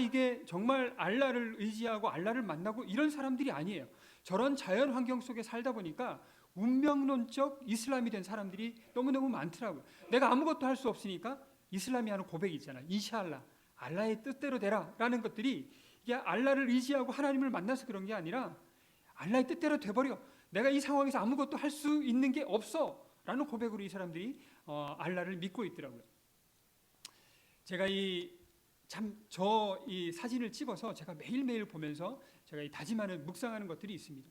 이게 정말 알라를 의지하고 알라를 만나고 이런 사람들이 아니에요. 저런 자연 환경 속에 살다 보니까 운명론적 이슬람이 된 사람들이 너무너무 많더라고요. 내가 아무것도 할 수 없으니까 이슬람이 하는 고백이 있잖아요. 인샤알라, 알라의 뜻대로 되라 라는 것들이 이게 알라를 의지하고 하나님을 만나서 그런 게 아니라 알라의 뜻대로 돼버려, 내가 이 상황에서 아무것도 할 수 있는 게 없어 라는 고백으로 이 사람들이 알라를 믿고 있더라고요. 제가 이 사진을 찍어서 제가 매일매일 보면서 제가 다짐하는 묵상하는 것들이 있습니다.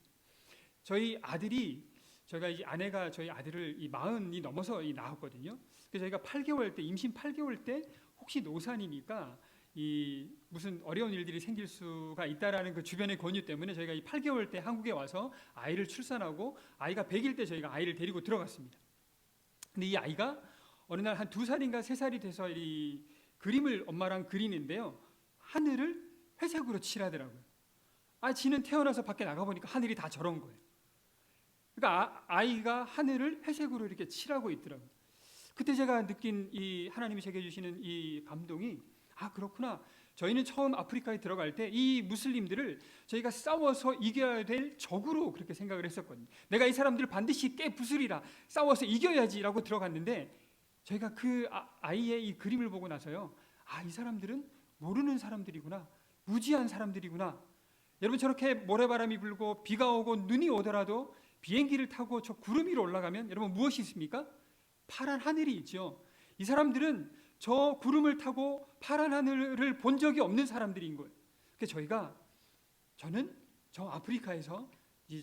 저희 아들이, 저희가 아내가 저희 아들을 40이 넘어서 낳았거든요. 그래서 저희가 8개월 때, 임신 8개월 때 혹시 노산이니까 무슨 어려운 일들이 생길 수가 있다라는 그 주변의 권유 때문에 저희가 8개월 때 한국에 와서 아이를 출산하고 아이가 100일 때 저희가 아이를 데리고 들어갔습니다. 근데 이 아이가 어느 날 한 2살인가 3살이 돼서 이 그림을 엄마랑 그리는데요, 하늘을 회색으로 칠하더라고요. 지는 태어나서 밖에 나가보니까 하늘이 다 저런 거예요. 그러니까 아이가 하늘을 회색으로 이렇게 칠하고 있더라고요. 그때 제가 느낀 이 하나님이 제게 주시는 이 감동이, 그렇구나. 저희는 처음 아프리카에 들어갈 때 이 무슬림들을 저희가 싸워서 이겨야 될 적으로 그렇게 생각을 했었거든요. 내가 이 사람들을 반드시 깨부수리라, 싸워서 이겨야지라고 들어갔는데 저희가 그 아이의 이 그림을 보고 나서요, 이 사람들은 모르는 사람들이구나, 무지한 사람들이구나. 여러분 저렇게 모래바람이 불고 비가 오고 눈이 오더라도 비행기를 타고 저 구름 위로 올라가면 여러분 무엇이 있습니까? 파란 하늘이 있죠. 이 사람들은 저 구름을 타고 파란 하늘을 본 적이 없는 사람들인 거예요. 그래서 저는 저 아프리카에서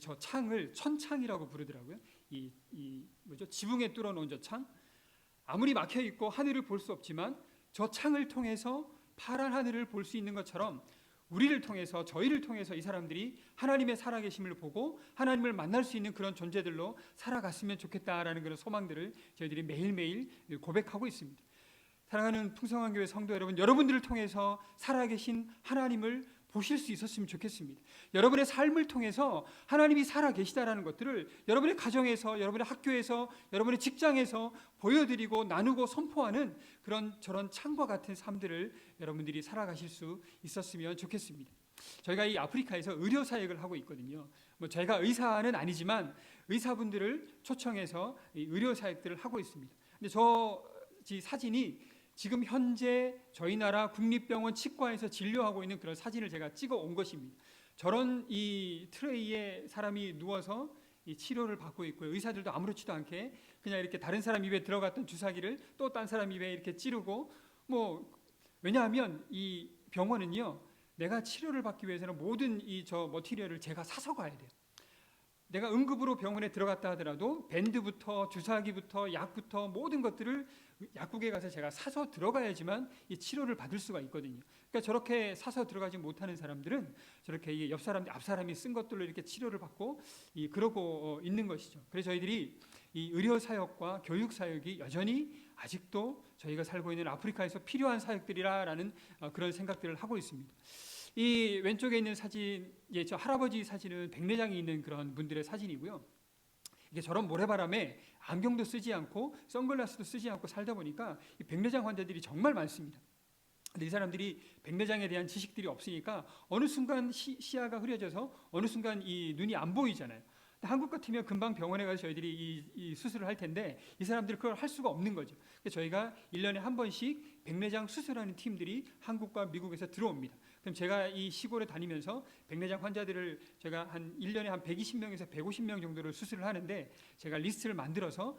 저 창을 천창이라고 부르더라고요. 지붕에 뚫어놓은 저 창, 아무리 막혀 있고 하늘을 볼 수 없지만 저 창을 통해서 파란 하늘을 볼 수 있는 것처럼 우리를 통해서, 저희를 통해서 이 사람들이 하나님의 살아계심을 보고 하나님을 만날 수 있는 그런 존재들로 살아갔으면 좋겠다라는 그런 소망들을 저희들이 매일매일 고백하고 있습니다. 사랑하는 풍성한 교회 성도 여러분, 여러분들을 통해서 살아계신 하나님을 보실 수 있었으면 좋겠습니다. 여러분의 삶을 통해서 하나님이 살아 계시다라는 것들을 여러분의 가정에서, 여러분의 학교에서, 여러분의 직장에서 보여드리고 나누고 선포하는 저런 창과 같은 삶들을 여러분들이 살아가실 수 있었으면 좋겠습니다. 저희가 이 아프리카에서 의료 사역을 하고 있거든요. 제가 의사는 아니지만 의사분들을 초청해서 이 의료 사역들을 하고 있습니다. 근데 사진이 지금 현재 저희 나라 국립병원 치과에서 진료하고 있는 그런 사진을 제가 찍어 온 것입니다. 저런 이 트레이에 사람이 누워서 이 치료를 받고 있고요. 의사들도 아무렇지도 않게 그냥 이렇게 다른 사람 입에 들어갔던 주사기를 또 딴 사람 입에 이렇게 찌르고, 왜냐하면 이 병원은요, 내가 치료를 받기 위해서는 모든 저 머티리얼을 제가 사서 가야 돼요. 내가 응급으로 병원에 들어갔다 하더라도 밴드부터 주사기부터 약부터 모든 것들을 약국에 가서 제가 사서 들어가야지만 이 치료를 받을 수가 있거든요. 그러니까 저렇게 사서 들어가지 못하는 사람들은 저렇게 옆 사람, 앞 사람이 쓴 것들로 이렇게 치료를 받고 그러고 있는 것이죠. 그래서 저희들이 이 의료 사역과 교육 사역이 여전히 아직도 저희가 살고 있는 아프리카에서 필요한 사역들이라는 그런 생각들을 하고 있습니다. 이 왼쪽에 있는 사진, 저 할아버지 사진은 백내장이 있는 그런 분들의 사진이고요. 이게 저런 모래바람에 안경도 쓰지 않고 선글라스도 쓰지 않고 살다 보니까 이 백내장 환자들이 정말 많습니다. 근데 이 사람들이 백내장에 대한 지식들이 없으니까 어느 순간 시야가 흐려져서 어느 순간 이 눈이 안 보이잖아요. 한국 같으면 금방 병원에 가서 저희들이 이 수술을 할 텐데 이 사람들이 그걸 할 수가 없는 거죠. 그래서 저희가 1년에 한 번씩 백내장 수술하는 팀들이 한국과 미국에서 들어옵니다. 그럼 제가 이 시골에 다니면서 백내장 환자들을 제가 한 1년에 한 120명에서 150명 정도를 수술을 하는데 제가 리스트를 만들어서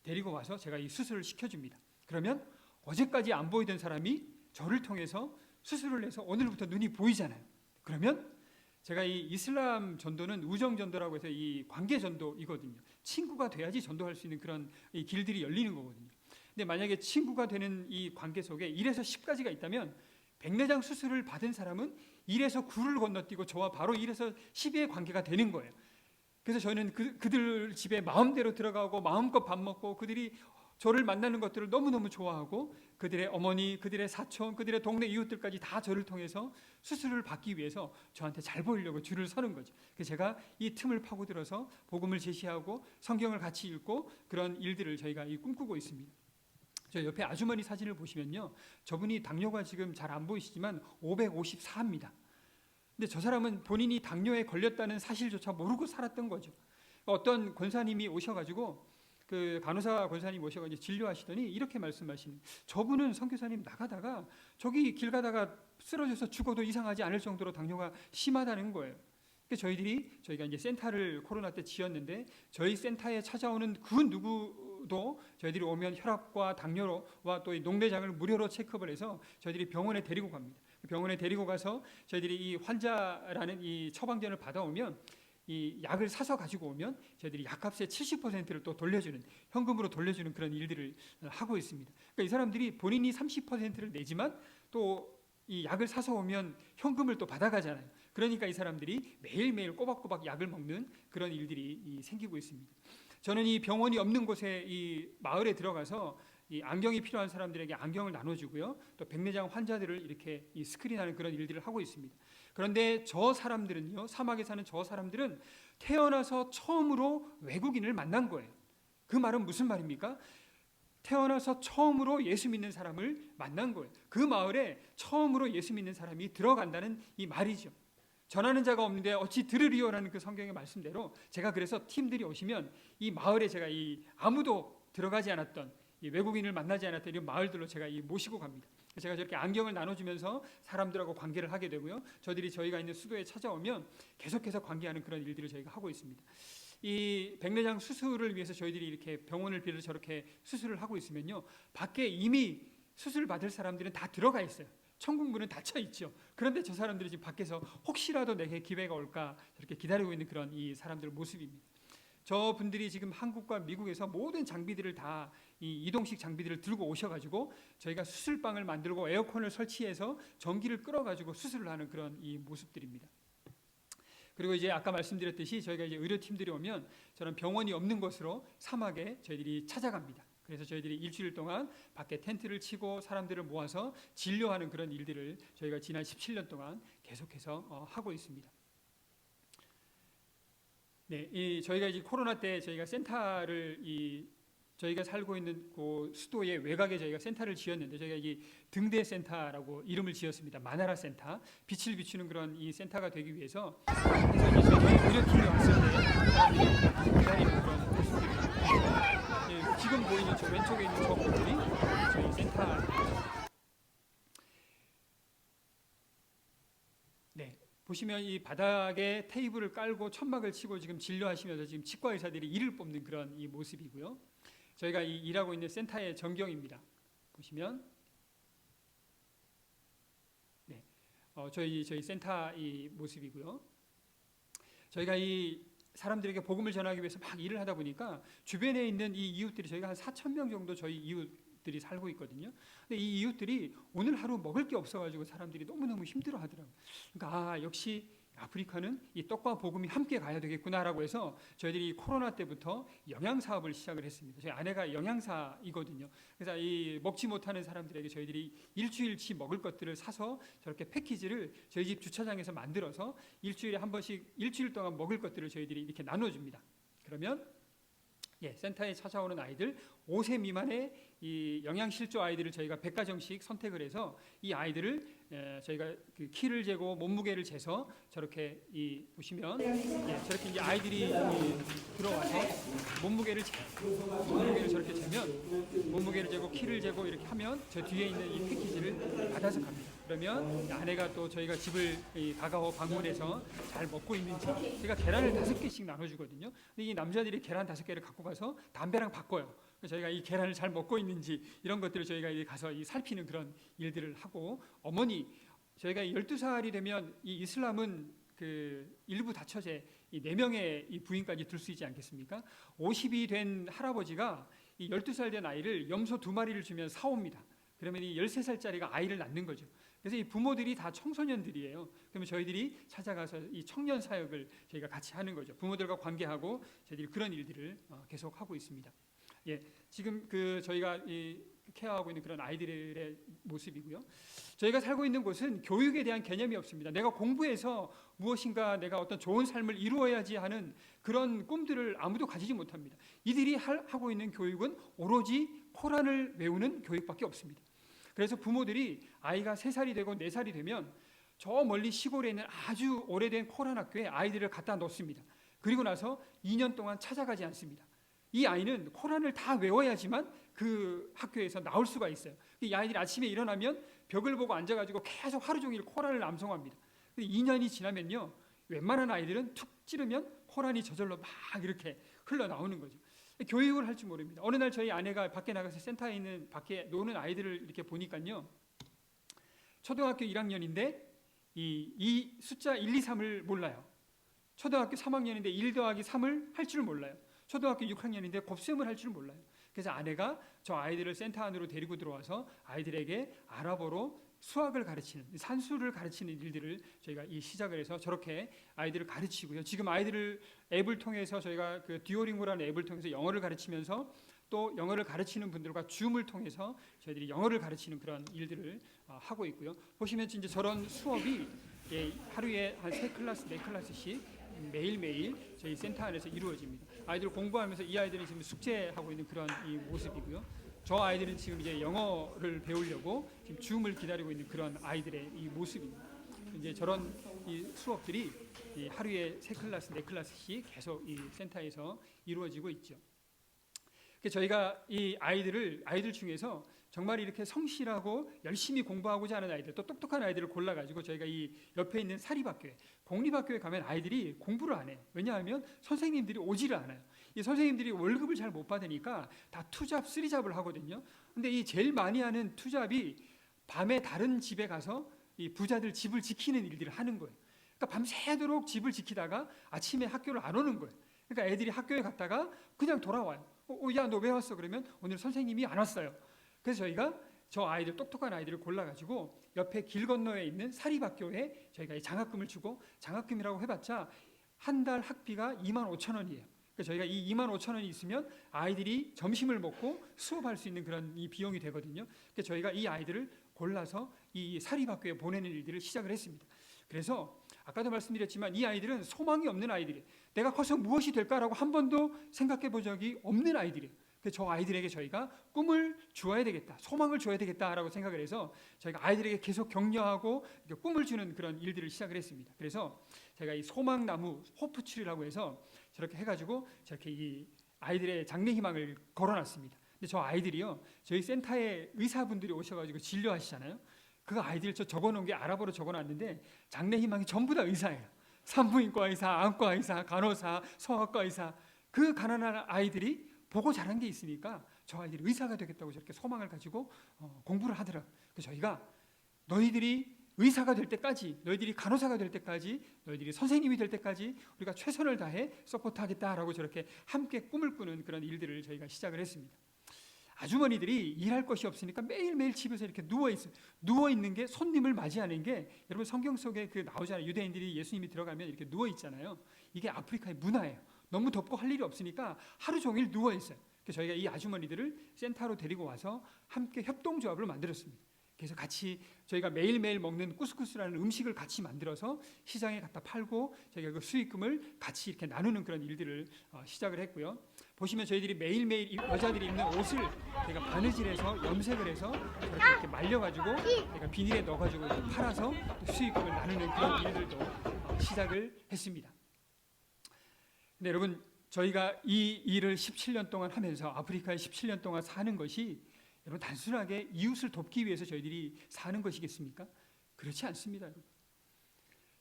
데리고 와서 제가 이 수술을 시켜줍니다. 그러면 어제까지 안 보이던 사람이 저를 통해서 수술을 해서 오늘부터 눈이 보이잖아요. 그러면 제가 이 이슬람 전도는 우정 전도라고 해서 이 관계 전도이거든요. 친구가 돼야지 전도할 수 있는 그런 이 길들이 열리는 거거든요. 근데 만약에 친구가 되는 이 관계 속에 1에서 10까지가 있다면 백내장 수술을 받은 사람은 1에서 9를 건너뛰고 저와 바로 1에서 10의 관계가 되는 거예요. 그래서 저는 그들 집에 마음대로 들어가고 마음껏 밥 먹고 그들이 저를 만나는 것들을 너무너무 좋아하고 그들의 어머니, 그들의 사촌, 그들의 동네 이웃들까지 다 저를 통해서 수술을 받기 위해서 저한테 잘 보이려고 줄을 서는 거죠. 그래서 제가 이 틈을 파고들어서 복음을 제시하고 성경을 같이 읽고 그런 일들을 저희가 꿈꾸고 있습니다. 저 옆에 아주머니 사진을 보시면요, 저분이 당뇨가 지금 잘 안 보이시지만 554입니다. 근데 저 사람은 본인이 당뇨에 걸렸다는 사실조차 모르고 살았던 거죠. 어떤 권사님이 오셔가지고 그 간호사 권사님 오셔가지고 진료하시더니 이렇게 말씀하시는, 저분은 선교사님 나가다가 저기 길 가다가 쓰러져서 죽어도 이상하지 않을 정도로 당뇨가 심하다는 거예요. 그래서 저희가 이제 센터를 코로나 때 지었는데 저희 센터에 찾아오는 그 누구도 저희들이 오면 혈압과 당뇨와 또 이 녹내장을 무료로 체크업을 해서 저희들이 병원에 데리고 갑니다. 병원에 데리고 가서 저희들이 이 환자라는 이 처방전을 받아오면 이 약을 사서 가지고 오면 저희들이 약값의 70%를 또 돌려주는, 현금으로 돌려주는 그런 일들을 하고 있습니다. 그러니까 이 사람들이 본인이 30%를 내지만 또 이 약을 사서 오면 현금을 또 받아가잖아요. 그러니까 이 사람들이 매일매일 꼬박꼬박 약을 먹는 그런 일들이 생기고 있습니다. 저는 이 병원이 없는 곳에 이 마을에 들어가서 이 안경이 필요한 사람들에게 안경을 나눠주고요. 또 백내장 환자들을 이렇게 이 스크린하는 그런 일들을 하고 있습니다. 그런데 저 사람들은요, 사막에 사는 저 사람들은 태어나서 처음으로 외국인을 만난 거예요. 그 말은 무슨 말입니까? 태어나서 처음으로 예수 믿는 사람을 만난 거예요. 그 마을에 처음으로 예수 믿는 사람이 들어간다는 이 말이죠. 전하는 자가 없는데 어찌 들으리요라는 그 성경의 말씀대로 제가 그래서 팀들이 오시면 이 마을에 제가 이 아무도 들어가지 않았던 이 외국인을 만나지 않았던 이런 마을들로 제가 모시고 갑니다. 제가 저렇게 안경을 나눠주면서 사람들하고 관계를 하게 되고요. 저희가 있는 수도에 찾아오면 계속해서 관계하는 그런 일들을 저희가 하고 있습니다. 이 백내장 수술을 위해서 저희들이 이렇게 병원을 빌려 저렇게 수술을 하고 있으면요, 밖에 이미 수술 받을 사람들은 다 들어가 있어요. 천국문은 닫혀 있죠. 그런데 저 사람들이 지금 밖에서 혹시라도 내게 기회가 올까 저렇게 기다리고 있는 그런 이 사람들의 모습입니다. 저 분들이 지금 한국과 미국에서 모든 장비들을 다 이 이동식 장비들을 들고 오셔가지고 저희가 수술방을 만들고 에어컨을 설치해서 전기를 끌어가지고 수술을 하는 그런 이 모습들입니다. 그리고 이제 아까 말씀드렸듯이 저희가 이제 의료팀들이 오면 저는 병원이 없는 곳으로 사막에 저희들이 찾아갑니다. 그래서 저희들이 일주일 동안 밖에 텐트를 치고 사람들을 모아서 진료하는 그런 일들을 저희가 지난 17년 동안 계속해서 하고 있습니다. 네, 저희가 이제 코로나 때 저희가 센터를 저희가 살고 있는 그 수도의 외곽에 저희가 센터를 지었는데 저희가 이 등대 센터라고 이름을 지었습니다. 마나라 센터, 빛을 비추는 그런 이 센터가 되기 위해서 그래서 이제 저희 의료팀이 왔을 때 사람들이 기다리는 그런 모습들입니다. 지금 보이는 저 왼쪽에 있는 저 건물이 저희 센터입니다. 네, 보시면 이 바닥에 테이블을 깔고 천막을 치고 지금 진료하시면서 지금 치과 의사들이 이를 뽑는 그런 이 모습이고요. 저희가 일하고 있는 센터의 전경입니다. 보시면 네, 저희 센터 이 모습이고요. 저희가 이 사람들에게 복음을 전하기 위해서 막 일을 하다 보니까 주변에 있는 이 이웃들이 저희가 한 4,000명 정도 저희 이웃들이 살고 있거든요. 근데 이 이웃들이 오늘 하루 먹을 게 없어가지고 사람들이 너무너무 힘들어하더라고요. 그러니까 역시 아프리카는 이 떡과 복음이 함께 가야 되겠구나라고 해서 저희들이 코로나 때부터 영양 사업을 시작을 했습니다. 저희 아내가 영양사이거든요. 그래서 이 먹지 못하는 사람들에게 저희들이 일주일치 먹을 것들을 사서 저렇게 패키지를 저희 집 주차장에서 만들어서 일주일에 한 번씩 일주일 동안 먹을 것들을 저희들이 이렇게 나눠줍니다. 그러면 센터에 찾아오는 아이들 5세 미만의 이 영양실조 아이들을 저희가 100가정씩 선택을 해서 이 아이들을 저희가 그 키를 재고 몸무게를 재서 저렇게 보시면 저렇게 이제 아이들이 들어와서 몸무게를 저렇게 재면 몸무게를 재고 키를 재고 이렇게 하면 저 뒤에 있는 이 패키지를 받아서 갑니다. 그러면 아내가 또 저희가 집을 가가오 방문해서 잘 먹고 있는지 제가 계란을 5개씩 나눠주거든요. 근데 이 남자들이 계란 5개를 갖고 가서 담배랑 바꿔요. 저희가 이 계란을 잘 먹고 있는지 이런 것들을 저희가 가서 살피는 그런 일들을 하고 어머니 저희가 12살이 되면 이 이슬람은 그 일부 다처제 이 4명의 이 부인까지 둘 수 있지 않겠습니까? 50이 된 할아버지가 이 12살 된 아이를 염소 2마리를 주면 사옵니다. 그러면 이 13살짜리가 아이를 낳는 거죠. 그래서 이 부모들이 다 청소년들이에요. 그러면 저희들이 찾아가서 이 청년 사역을 저희가 같이 하는 거죠. 부모들과 관계하고 저희들이 그런 일들을 계속 하고 있습니다. 지금 저희가 케어하고 있는 그런 아이들의 모습이고요. 저희가 살고 있는 곳은 교육에 대한 개념이 없습니다. 내가 공부해서 무엇인가 내가 어떤 좋은 삶을 이루어야지 하는 그런 꿈들을 아무도 가지지 못합니다. 이들이 하고 있는 교육은 오로지 코란을 외우는 교육밖에 없습니다. 그래서 부모들이 아이가 3살이 되고 4살이 되면 저 멀리 시골에 있는 아주 오래된 코란 학교에 아이들을 갖다 놓습니다. 그리고 나서 2년 동안 찾아가지 않습니다. 이 아이는 코란을 다 외워야지만 그 학교에서 나올 수가 있어요. 이 아이들이 아침에 일어나면 벽을 보고 앉아가지고 계속 하루 종일 코란을 암송합니다. 2년이 지나면요, 웬만한 아이들은 툭 찌르면 코란이 저절로 막 이렇게 흘러나오는 거죠. 교육을 할 줄 모릅니다. 어느 날 저희 아내가 밖에 나가서 센터에 있는 밖에 노는 아이들을 이렇게 보니까요, 초등학교 1학년인데 이 숫자 1, 2, 3을 몰라요. 초등학교 3학년인데 1 더하기 3을 할 줄 몰라요. 초등학교 6학년인데 곱셈을 할 줄 몰라요. 그래서 아내가 저 아이들을 센터 안으로 데리고 들어와서 아이들에게 아랍어로 수학을 가르치는, 산수를 가르치는 일들을 저희가 시작을 해서 저렇게 아이들을 가르치고요. 지금 아이들을 앱을 통해서 저희가 그 듀오링고라는 앱을 통해서 영어를 가르치면서 또 영어를 가르치는 분들과 줌을 통해서 저희들이 영어를 가르치는 그런 일들을 하고 있고요. 보시면 이제 저런 수업이 하루에 한 3클래스, 4클래스씩 매일매일 저희 센터 안에서 이루어집니다. 아이들 공부하면서 이 아이들은 지금 숙제하고 있는 그런 이 모습이고요. 저 아이들은 지금 이제 영어를 배우려고 지금 줌을 기다리고 있는 그런 아이들의 이 모습입니다. 이제 저런 이 수업들이 하루에 3클래스, 4클래스씩 계속 이 센터에서 이루어지고 있죠. 저희가 이 아이들 중에서 정말 이렇게 성실하고 열심히 공부하고자 하는 아이들, 또 똑똑한 아이들을 골라가지고 저희가 이 옆에 있는 사립학교에, 공립학교에 가면 아이들이 공부를 안 해요. 왜냐하면 선생님들이 오지를 않아요. 이 선생님들이 월급을 잘 못 받으니까 다 투잡, 쓰리잡을 하거든요. 근데 이 제일 많이 하는 투잡이 밤에 다른 집에 가서 이 부자들 집을 지키는 일들을 하는 거예요. 그러니까 밤새도록 집을 지키다가 아침에 학교를 안 오는 거예요. 그러니까 애들이 학교에 갔다가 그냥 돌아와요. 야, 너 왜 왔어? 그러면 오늘 선생님이 안 왔어요. 그래서 저희가 저 아이들, 똑똑한 아이들을 골라가지고 옆에 길 건너에 있는 사립학교에 저희가 이 장학금을 주고, 장학금이라고 해봤자 한 달 학비가 25,000원이에요. 그러니까 저희가 이 25,000원이 있으면 아이들이 점심을 먹고 수업할 수 있는 그런 이 비용이 되거든요. 그러니까 저희가 이 아이들을 골라서 이 사립학교에 보내는 일들을 시작을 했습니다. 그래서 아까도 말씀드렸지만 이 아이들은 소망이 없는 아이들이에요. 내가 커서 무엇이 될까라고 한 번도 생각해 본 적이 없는 아이들이에요. 그래서 저 아이들에게 저희가 꿈을 주어야 되겠다, 소망을 줘야 되겠다라고 생각을 해서 저희가 아이들에게 계속 격려하고 꿈을 주는 그런 일들을 시작을 했습니다. 그래서 제가 이 소망나무 호프트리라고 해서 저렇게 해가지고 저렇게 이 아이들의 장래 희망을 걸어놨습니다. 근데 저 아이들이요, 저희 센터에 의사분들이 오셔가지고 진료하시잖아요. 그 아이들 저 적어놓은 게 아랍어로 적어놨는데 장래 희망이 전부 다 의사예요. 산부인과 의사, 안과 의사, 간호사, 성악과 의사. 그 가난한 아이들이 보고 자란 게 있으니까 저 아이들이 의사가 되겠다고 저렇게 소망을 가지고 공부를 하더라고요. 그래서 저희가 너희들이 의사가 될 때까지, 너희들이 간호사가 될 때까지, 너희들이 선생님이 될 때까지 우리가 최선을 다해 서포트하겠다라고 저렇게 함께 꿈을 꾸는 그런 일들을 저희가 시작을 했습니다. 아주머니들이 일할 것이 없으니까 매일매일 집에서 이렇게 누워있어요. 누워있는 게, 손님을 맞이하는 게, 여러분 성경 속에 그 나오잖아요. 유대인들이 예수님이 들어가면 이렇게 누워있잖아요. 이게 아프리카의 문화예요. 너무 덥고 할 일이 없으니까 하루 종일 누워있어요. 그래서 저희가 이 아주머니들을 센터로 데리고 와서 함께 협동조합을 만들었습니다. 그래서 같이 저희가 매일매일 먹는 쿠스쿠스라는 음식을 같이 만들어서 시장에 갖다 팔고 저희가 그 수익금을 같이 이렇게 나누는 그런 일들을 시작을 했고요. 보시면 저희들이 매일매일 여자들이 입는 옷을 저희가 바느질해서 염색을 해서 이렇게 말려가지고 저희가 비닐에 넣어가지고 팔아서 수익금을 나누는 그런 일들도 시작을 했습니다. 근데 여러분, 저희가 이 일을 17년 동안 하면서 아프리카에 17년 동안 사는 것이 여러분 단순하게 이웃을 돕기 위해서 저희들이 사는 것이겠습니까? 그렇지 않습니다. 여러분.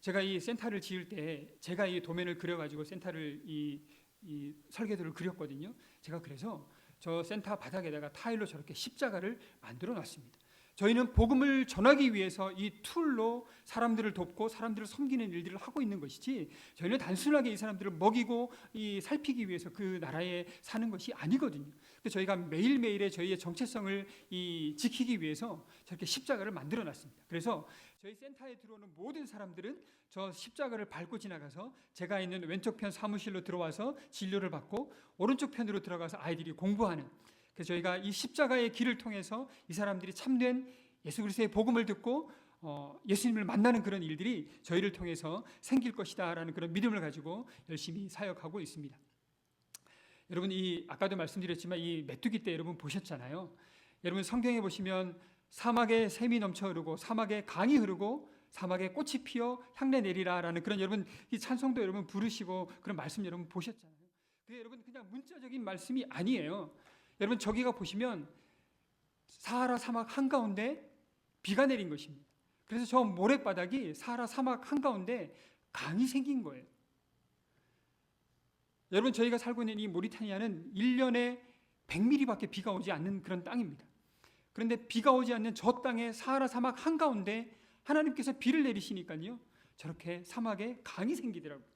제가 이 센터를 지을 때 제가 이 도면을 그려가지고 센터를 이 설계도를 그렸거든요. 제가 그래서 저 센터 바닥에다가 타일로 저렇게 십자가를 만들어 놨습니다. 저희는 복음을 전하기 위해서 이 툴로 사람들을 돕고 사람들을 섬기는 일들을 하고 있는 것이지, 저희는 단순하게 이 사람들을 먹이고 이 살피기 위해서 그 나라에 사는 것이 아니거든요. 저희가 매일매일의 저희의 정체성을 지키기 위해서 저렇게 십자가를 만들어 놨습니다. 그래서 저희 센터에 들어오는 모든 사람들은 저 십자가를 밟고 지나가서 제가 있는 왼쪽 편 사무실로 들어와서 진료를 받고 오른쪽 편으로 들어가서 아이들이 공부하는, 그래서 저희가 이 십자가의 길을 통해서 이 사람들이 참된 예수 그리스도의 복음을 듣고 예수님을 만나는 그런 일들이 저희를 통해서 생길 것이다라는 그런 믿음을 가지고 열심히 사역하고 있습니다. 여러분, 아까도 말씀드렸지만 이 메뚜기 때 여러분 보셨잖아요. 여러분 성경에 보시면 사막에 샘이 넘쳐 흐르고 사막에 강이 흐르고 사막에 꽃이 피어 향내 내리라라는 그런 여러분 이 찬송도 여러분 부르시고 그런 말씀 여러분 보셨잖아요. 그게 여러분 그냥 문자적인 말씀이 아니에요. 여러분 저기가 보시면 사하라 사막 한가운데 비가 내린 것입니다. 그래서 저 모래바닥이 사하라 사막 한가운데 강이 생긴 거예요. 여러분 저희가 살고 있는 이 모리타니아는 1년에 100mm밖에 비가 오지 않는 그런 땅입니다. 그런데 비가 오지 않는 저 땅에 사하라 사막 한가운데 하나님께서 비를 내리시니까요, 저렇게 사막에 강이 생기더라고요.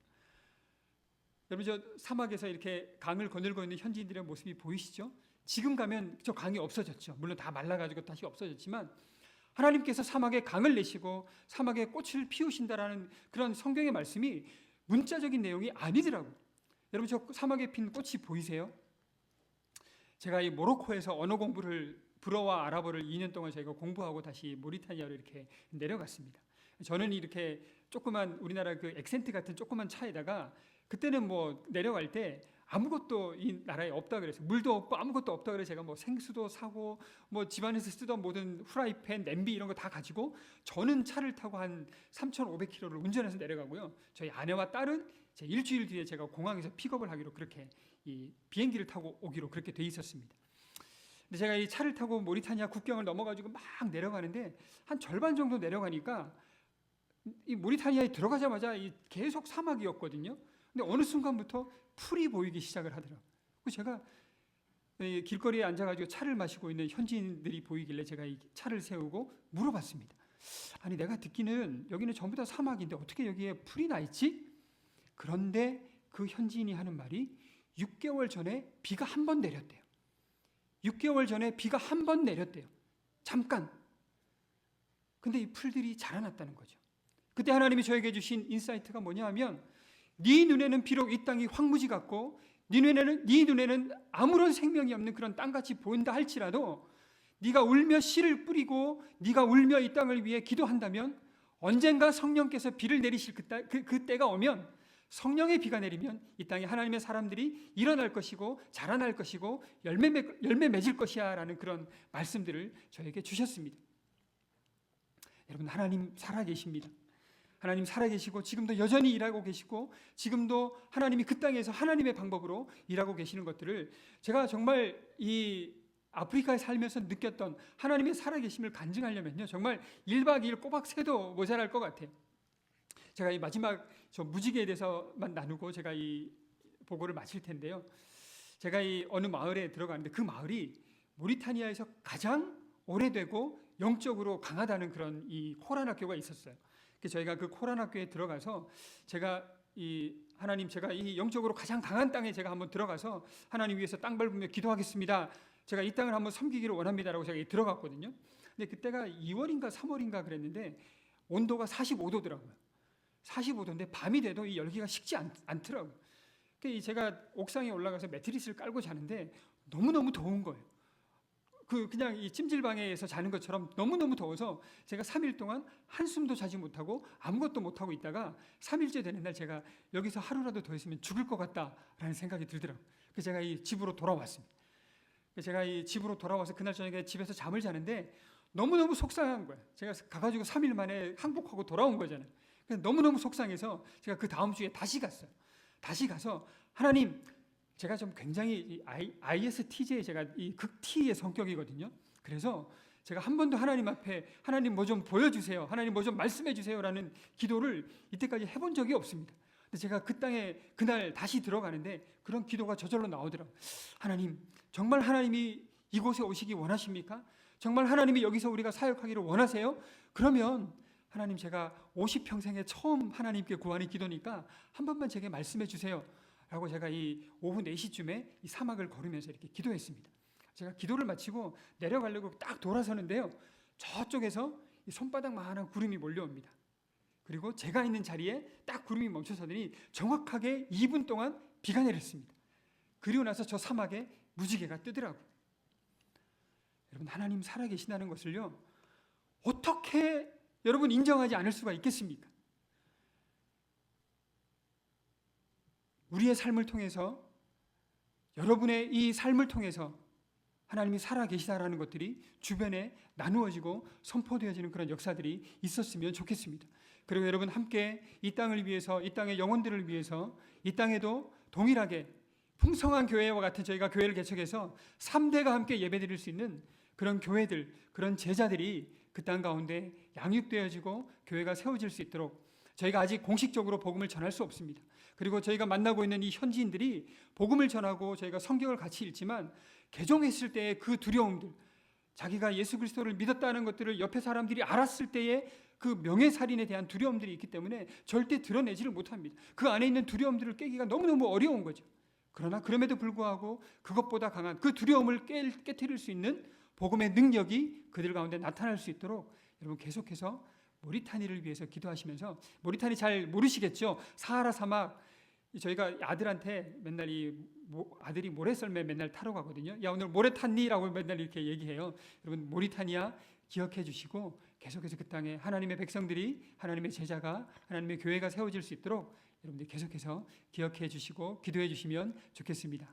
여러분 저 사막에서 이렇게 강을 거닐고 있는 현지인들의 모습이 보이시죠? 지금 가면 저 강이 없어졌죠. 물론 다 말라가지고 다시 없어졌지만 하나님께서 사막에 강을 내시고 사막에 꽃을 피우신다라는 그런 성경의 말씀이 문자적인 내용이 아니더라고요. 여러분 저 사막에 핀 꽃이 보이세요? 제가 이 모로코에서 언어 공부를, 불어와 아랍어를 2년 동안 저희가 공부하고 다시 모리타니아로 이렇게 내려갔습니다. 저는 이렇게 조그만 우리나라 그 액센트 같은 조그만 차에다가 그때는 뭐 내려갈 때 아무것도 이 나라에 없다 그래서 물도 없고 아무것도 없다 그래서 제가 뭐 생수도 사고 뭐 집안에서 쓰던 모든 후라이팬, 냄비 이런 거 다 가지고 저는 차를 타고 한 3,500km를 운전해서 내려가고요. 저희 아내와 딸은 제 일주일 뒤에 제가 공항에서 픽업을 하기로 그렇게 이 비행기를 타고 오기로 그렇게 돼 있었습니다. 근데 제가 이 차를 타고 모리타니아 국경을 넘어가지고 막 내려가는데 한 절반 정도 내려가니까 이 모리타니아에 들어가자마자 계속 사막이었거든요. 근데 어느 순간부터 풀이 보이기 시작을 하더라고요. 그래서 제가 길거리에 앉아가지고 차를 마시고 있는 현지인들이 보이길래 제가 이 차를 세우고 물어봤습니다. 아니 내가 듣기는 여기는 전부 다 사막인데 어떻게 여기에 풀이 나 있지? 그런데 그 현지인이 하는 말이 6개월 전에 비가 한 번 내렸대요. 6개월 전에 비가 한 번 내렸대요. 잠깐. 근데 이 풀들이 자라났다는 거죠. 그때 하나님이 저에게 주신 인사이트가 뭐냐 하면 네 눈에는 비록 이 땅이 황무지 같고 네 눈에는 아무런 생명이 없는 그런 땅같이 보인다 할지라도 네가 울며 씨를 뿌리고 네가 울며 이 땅을 위해 기도한다면 언젠가 성령께서 비를 내리실 그 때가 오면, 성령의 비가 내리면 이 땅에 하나님의 사람들이 일어날 것이고 자라날 것이고 열매 맺을 것이야 라는 그런 말씀들을 저에게 주셨습니다. 여러분, 하나님 살아계십니다. 하나님 살아계시고 지금도 여전히 일하고 계시고 지금도 하나님이 그 땅에서 하나님의 방법으로 일하고 계시는 것들을 제가 정말 이 아프리카에 살면서 느꼈던 하나님의 살아계심을 간증하려면요, 정말 1박 2일 꼬박 새도 모자랄 것 같아요. 제가 이 마지막 저 무지개에 대해서만 나누고 제가 이 보고를 마칠 텐데요, 제가 이 어느 마을에 들어가는데 그 마을이 모리타니아에서 가장 오래되고 영적으로 강하다는 그런 이 코란 학교가 있었어요. 그래서 저희가 그 코란 학교에 들어가서 제가 이 영적으로 가장 강한 땅에 제가 한번 들어가서 하나님 위해서 땅 밟으며 기도하겠습니다. 제가 이 땅을 한번 섬기기를 원합니다라고 제가 들어갔거든요. 근데 그때가 2월인가 3월인가 그랬는데 온도가 45도더라고요. 45도인데 밤이 돼도 이 열기가 식지 않더라고요. 그러니까 제가 옥상에 올라가서 매트리스를 깔고 자는데 너무너무 더운 거예요. 그냥 이 찜질방에서 자는 것처럼 너무너무 더워서 제가 3일 동안 한숨도 자지 못하고 아무것도 못하고 있다가 3일째 되는 날 제가 여기서 하루라도 더 있으면 죽을 것 같다라는 생각이 들더라고요. 그래서 제가 이 집으로 돌아왔습니다. 제가 이 집으로 돌아와서 그날 저녁에 집에서 잠을 자는데 너무너무 속상한 거예요. 제가 가가지고 3일 만에 항복하고 돌아온 거잖아요. 그래서 너무너무 속상해서 제가 그 다음 주에 다시 갔어요. 다시 가서 하나님, 제가 좀 굉장히 ISTJ, 제가 이 극T의 성격이거든요. 그래서 제가 한 번도 하나님 앞에 하나님 뭐 좀 보여주세요, 하나님 뭐 좀 말씀해 주세요라는 기도를 이때까지 해본 적이 없습니다. 근데 제가 그 땅에 그날 다시 들어가는데 그런 기도가 저절로 나오더라고요. 하나님, 정말 하나님이 이곳에 오시기 원하십니까? 정말 하나님이 여기서 우리가 사역하기를 원하세요? 그러면 하나님, 제가 50평생에 처음 하나님께 구하는 기도니까 한 번만 제게 말씀해 주세요 라고 제가 이 오후 4시쯤에 이 사막을 걸으면서 이렇게 기도했습니다. 제가 기도를 마치고 내려가려고 딱 돌아서는데요, 저쪽에서 이 손바닥만한 구름이 몰려옵니다. 그리고 제가 있는 자리에 딱 구름이 멈춰서더니 정확하게 2분 동안 비가 내렸습니다. 그리고 나서 저 사막에 무지개가 뜨더라고요. 여러분, 하나님 살아계시다는 것을요, 어떻게 여러분 인정하지 않을 수가 있겠습니까? 우리의 삶을 통해서, 여러분의 이 삶을 통해서 하나님이 살아계시다라는 것들이 주변에 나누어지고 선포되어지는 그런 역사들이 있었으면 좋겠습니다. 그리고 여러분, 함께 이 땅을 위해서, 이 땅의 영혼들을 위해서, 이 땅에도 동일하게 풍성한 교회와 같은 저희가 교회를 개척해서 3대가 함께 예배드릴 수 있는 그런 교회들, 그런 제자들이 그 땅 가운데 양육되어지고 교회가 세워질 수 있도록, 저희가 아직 공식적으로 복음을 전할 수 없습니다. 그리고 저희가 만나고 있는 이 현지인들이 복음을 전하고 저희가 성경을 같이 읽지만 개종했을 때의 그 두려움들, 자기가 예수 그리스도를 믿었다는 것들을 옆에 사람들이 알았을 때의 그 명예살인에 대한 두려움들이 있기 때문에 절대 드러내지를 못합니다. 그 안에 있는 두려움들을 깨기가 너무너무 어려운 거죠. 그러나 그럼에도 불구하고 그것보다 강한 그 두려움을 깨트릴 수 있는 복음의 능력이 그들 가운데 나타날 수 있도록 여러분 계속해서 모리타니를 위해서 기도하시면서, 모리타니 잘 모르시겠죠? 사하라 사막, 저희가 아들한테 맨날 아들이 모래썰매 맨날 타러 가거든요. 야, 오늘 모래 탔니?라고 맨날 이렇게 얘기해요. 여러분, 모리타니아 기억해 주시고 계속해서 그 땅에 하나님의 백성들이, 하나님의 제자가, 하나님의 교회가 세워질 수 있도록 여러분들 계속해서 기억해 주시고 기도해 주시면 좋겠습니다.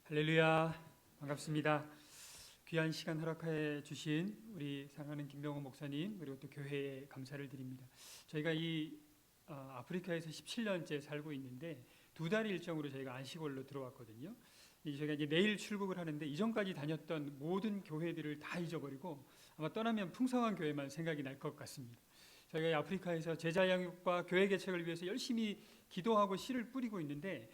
할렐루야, 반갑습니다. 귀한 시간 허락해 주신 우리 사랑하는 김병호 목사님, 그리고 또 교회에 감사를 드립니다. 저희가 이 아프리카에서 17년째 살고 있는데 2달 일정으로 저희가 안식월로 들어왔거든요. 저희가 이제 내일 출국을 하는데 이전까지 다녔던 모든 교회들을 다 잊어버리고 아마 떠나면 풍성한 교회만 생각이 날 것 같습니다. 저희가 아프리카에서 제자 양육과 교회 개척을 위해서 열심히 기도하고 씨를 뿌리고 있는데,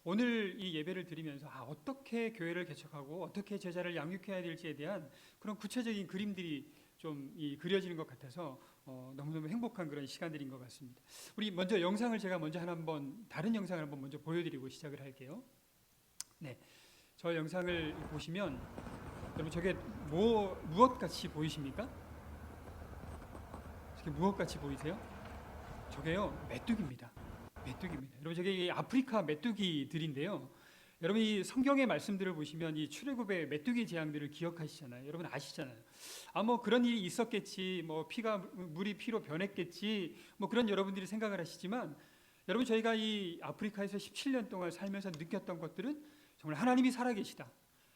오늘 이 예배를 드리면서 어떻게 교회를 개척하고 어떻게 제자를 양육해야 될지에 대한 그런 구체적인 그림들이 좀 그려지는 것 같아서 너무너무 행복한 그런 시간들인 것 같습니다. 우리 먼저 영상을 제가 먼저 다른 영상을 한번 먼저 보여드리고 시작을 할게요. 네, 저 영상을 보시면 여러분 저게 무엇 같이 보이십니까? 저게 무엇 같이 보이세요? 저게요 메뚜기입니다. 메뚜기입니다. 여러분 저게 아프리카 메뚜기들인데요. 여러분 이 성경의 말씀들을 보시면 이 출애굽의 메뚜기 재앙들을 기억하시잖아요. 여러분 아시잖아요. 뭐 그런 일이 있었겠지, 뭐 물이 피로 변했겠지, 뭐 그런 여러분들이 생각을 하시지만 여러분 저희가 이 아프리카에서 17년 동안 살면서 느꼈던 것들은 정말 하나님이 살아계시다.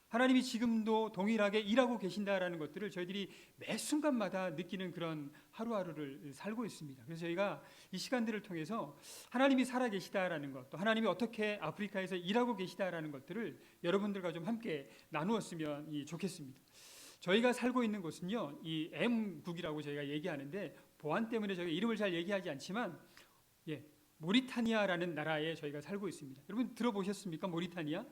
하나님이 지금도 동일하게 일하고 계신다라는 것들을 저희들이 매 순간마다 느끼는 그런 하루하루를 살고 있습니다. 그래서 저희가 이 시간들을 통해서 하나님이 살아계시다라는 것, 또 하나님이 어떻게 아프리카에서 일하고 계시다라는 것들을 여러분들과 좀 함께 나누었으면 좋겠습니다. 저희가 살고 있는 곳은요, 이 M국이라고 저희가 얘기하는데 보안 때문에 저희가 이름을 잘 얘기하지 않지만 모리타니아라는 나라에 저희가 살고 있습니다. 여러분 들어보셨습니까? 모리타니아?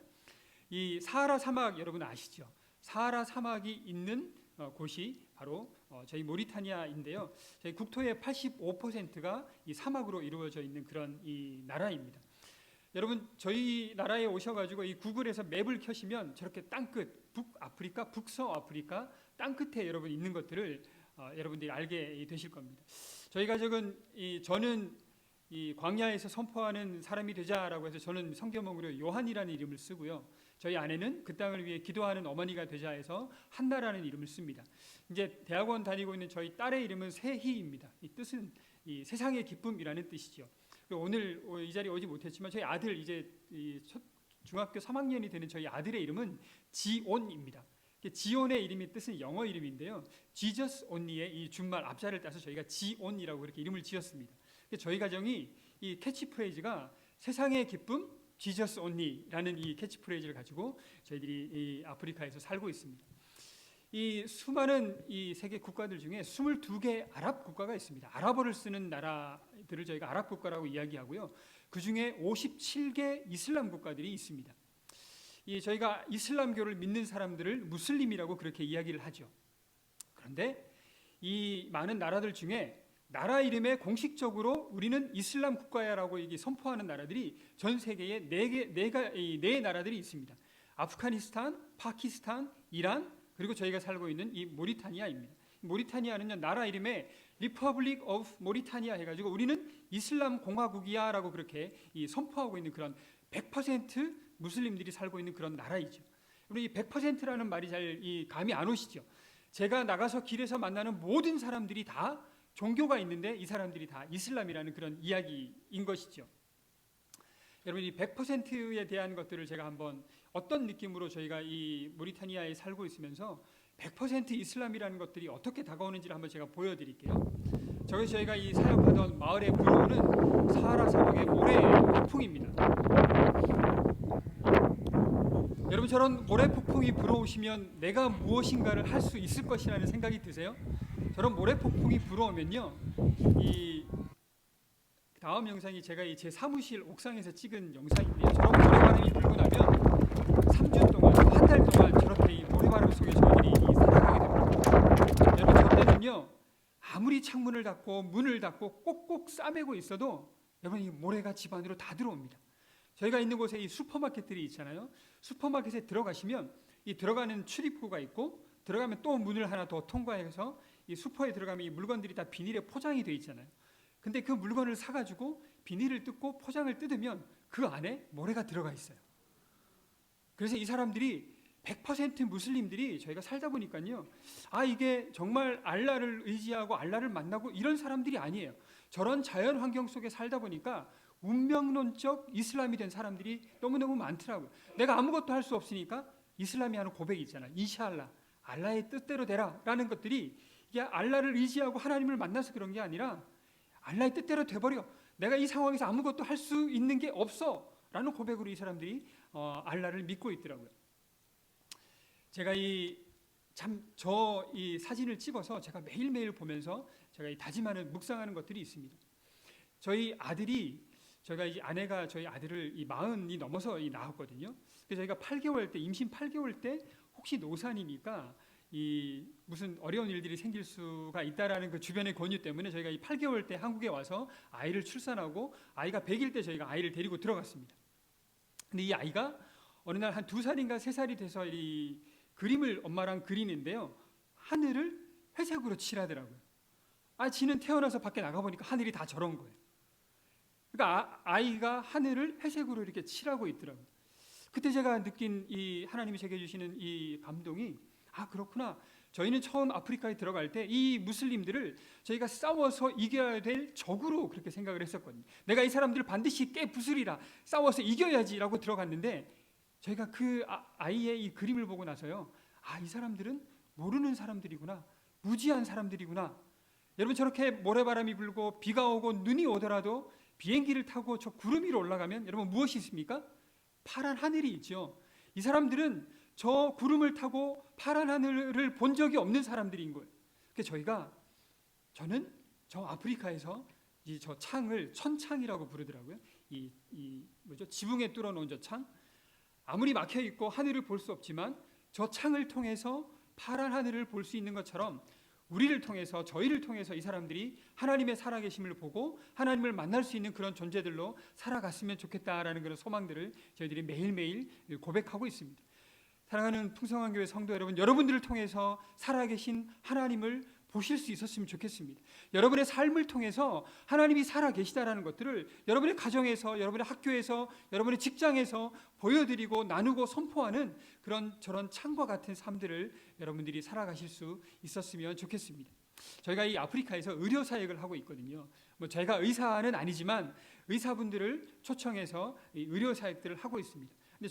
이 사하라 사막 여러분 아시죠? 사하라 사막이 있는 곳이 바로 저희 모리타니아인데요. 저희 국토의 85%가 이 사막으로 이루어져 있는 그런 이 나라입니다. 여러분 저희 나라에 오셔가지고 이 구글에서 맵을 켜시면 저렇게 땅끝 북아프리카, 북서아프리카 땅끝에 여러분 있는 것들을 여러분들이 알게 되실 겁니다. 저희 가족은 저는 이 광야에서 선포하는 사람이 되자라고 해서 저는 성경명으로 요한이라는 이름을 쓰고요. 저희 아내는 그 땅을 위해 기도하는 어머니가 되자 해서 한나라는 이름을 씁니다. 이제 대학원 다니고 있는 저희 딸의 이름은 세희입니다. 이 뜻은 이 세상의 기쁨이라는 뜻이죠. 오늘 이 자리에 오지 못했지만 저희 아들 이제 중학교 3학년이 되는 저희 아들의 이름은 지온입니다. 지온의 이름의 뜻은 영어 이름인데요. Jesus only의 이 준말 앞자를 따서 저희가 지온이라고 그렇게 이름을 지었습니다. 저희 가정이 이 캐치프레이즈가 세상의 기쁨 Jesus only라는 이 캐치프레이즈를 가지고 저희들이 이 아프리카에서 살고 있습니다. 이 수많은 이 세계 국가들 중에 22개 아랍 국가가 있습니다. 아랍어를 쓰는 나라들을 저희가 아랍 국가라고 이야기하고요. 그 중에 57개 이슬람 국가들이 있습니다. 저희가 이슬람교를 믿는 사람들을 무슬림이라고 그렇게 이야기를 하죠. 그런데 이 많은 나라들 중에 나라 이름에 공식적으로 우리는 이슬람 국가야라고 선포하는 나라들이 전 세계에 네 나라들이 있습니다. 아프가니스탄, 파키스탄, 이란, 그리고 저희가 살고 있는 이 모리타니아입니다. 모리타니아는요 나라 이름에 Republic of Mauritania 해가지고 우리는 이슬람 공화국이야라고 그렇게 선포하고 있는 그런 100% 무슬림들이 살고 있는 그런 나라이죠. 우리 이 100%라는 말이 잘 감이 안 오시죠? 제가 나가서 길에서 만나는 모든 사람들이 다 종교가 있는데 이 사람들이 다 이슬람이라는 그런 이야기인 것이죠. 여러분 이 100%에 대한 것들을 제가 한번 어떤 느낌으로 저희가 이 모리타니아에 살고 있으면서 100% 이슬람이라는 것들이 어떻게 다가오는지를 한번 제가 보여드릴게요. 저희가 이 사역하던 마을에 불어오는 사하라 사막의 모래 폭풍입니다. 여러분 저런 모래 폭풍이 불어오시면 내가 무엇인가를 할 수 있을 것이라는 생각이 드세요? 저런 모래 폭풍이 불어오면요, 이 다음 영상이 제가 제 사무실 옥상에서 찍은 영상인데요. 저런 모래바람이 불고 나면 3주 동안, 한 달 동안 저렇게 이 모래바람 속에 저희들이 살아가게 됩니다. 여러분 저 때는요, 아무리 창문을 닫고 문을 닫고 꼭꼭 싸매고 있어도 여러분 이 모래가 집 안으로 다 들어옵니다. 저희가 있는 곳에 이 슈퍼마켓들이 있잖아요. 슈퍼마켓에 들어가시면 이 들어가는 출입구가 있고 들어가면 또 문을 하나 더 통과해서 이 슈퍼에 들어가면 이 물건들이 다 비닐에 포장이 되어 있잖아요. 근데 그 물건을 사가지고 비닐을 뜯고 포장을 뜯으면 그 안에 모래가 들어가 있어요. 그래서 이 사람들이 100% 무슬림들이 저희가 살다 보니까요, 이게 정말 알라를 의지하고 알라를 만나고 이런 사람들이 아니에요. 저런 자연 환경 속에 살다 보니까 운명론적 이슬람이 된 사람들이 너무너무 많더라고요. 내가 아무것도 할 수 없으니까 이슬람이 하는 고백이 있잖아요. 인샤알라, 알라의 뜻대로 되라 라는 것들이 이게 알라를 의지하고 하나님을 만나서 그런 게 아니라 알라의 뜻대로 돼버려. 내가 이 상황에서 아무것도 할 수 있는 게 없어 라는 고백으로 이 사람들이 알라를 믿고 있더라고요. 제가 이 사진을 찍어서 제가 매일매일 보면서 제가 다짐하는 묵상하는 것들이 있습니다. 저희 아들이 저희가 이 아내가 저희 아들을 40이 넘어서 낳았거든요. 그래서 저희가 8개월 때 임신 8개월 때 혹시 노산이니까 무슨 어려운 일들이 생길 수가 있다라는 그 주변의 권유 때문에 저희가 이 8개월 때 한국에 와서 아이를 출산하고 아이가 100일 때 저희가 아이를 데리고 들어갔습니다. 근데 이 아이가 어느 날 한 2살인가 3살이 돼서 이 그림을 엄마랑 그리는데요. 하늘을 회색으로 칠하더라고요. 지는 태어나서 밖에 나가보니까 하늘이 다 저런 거예요. 그러니까 아이가 하늘을 회색으로 이렇게 칠하고 있더라고요. 그때 제가 느낀 이 하나님이 제게 주시는 이 감동이, 그렇구나. 저희는 처음 아프리카에 들어갈 때 이 무슬림들을 저희가 싸워서 이겨야 될 적으로 그렇게 생각을 했었거든요. 내가 이 사람들을 반드시 깨부수리라, 싸워서 이겨야지라고 들어갔는데, 저희가 그 아이의 이 그림을 보고 나서요, 이 사람들은 모르는 사람들이구나, 무지한 사람들이구나. 여러분, 저렇게 모래바람이 불고 비가 오고 눈이 오더라도 비행기를 타고 저 구름 위로 올라가면 여러분 무엇이 있습니까? 파란 하늘이 있죠. 이 사람들은 저 구름을 타고 파란 하늘을 본 적이 없는 사람들인 거예요. 그래서 저는 저 아프리카에서 저 창을 천창이라고 부르더라고요. 지붕에 뚫어놓은 저 창, 아무리 막혀 있고 하늘을 볼 수 없지만 저 창을 통해서 파란 하늘을 볼 수 있는 것처럼 우리를 통해서, 저희를 통해서 이 사람들이 하나님의 살아계심을 보고 하나님을 만날 수 있는 그런 존재들로 살아갔으면 좋겠다라는 그런 소망들을 저희들이 매일매일 고백하고 있습니다. 사랑하는 풍성한 교회 성도 여러분, 여러분들을 통해서 살아계신 하나님을 보실 수 있었으면 좋겠습니다. 여러분의 삶을 통해서 하나님이 살아계시다라는 것들을 여러분의 가정에서, 여러분의 학교에서, 여러분의 직장에서 보여드리고 나누고 선포하는 저런 창과 같은 삶들을 여러분들이 살아가실 수 있었으면 좋겠습니다. 저희가 이 아프리카에서 의료 사역을 하고 있거든요. 제가 의사는 아니지만 의사분들을 초청해서 이 의료 사역들을 하고 있습니다. 근데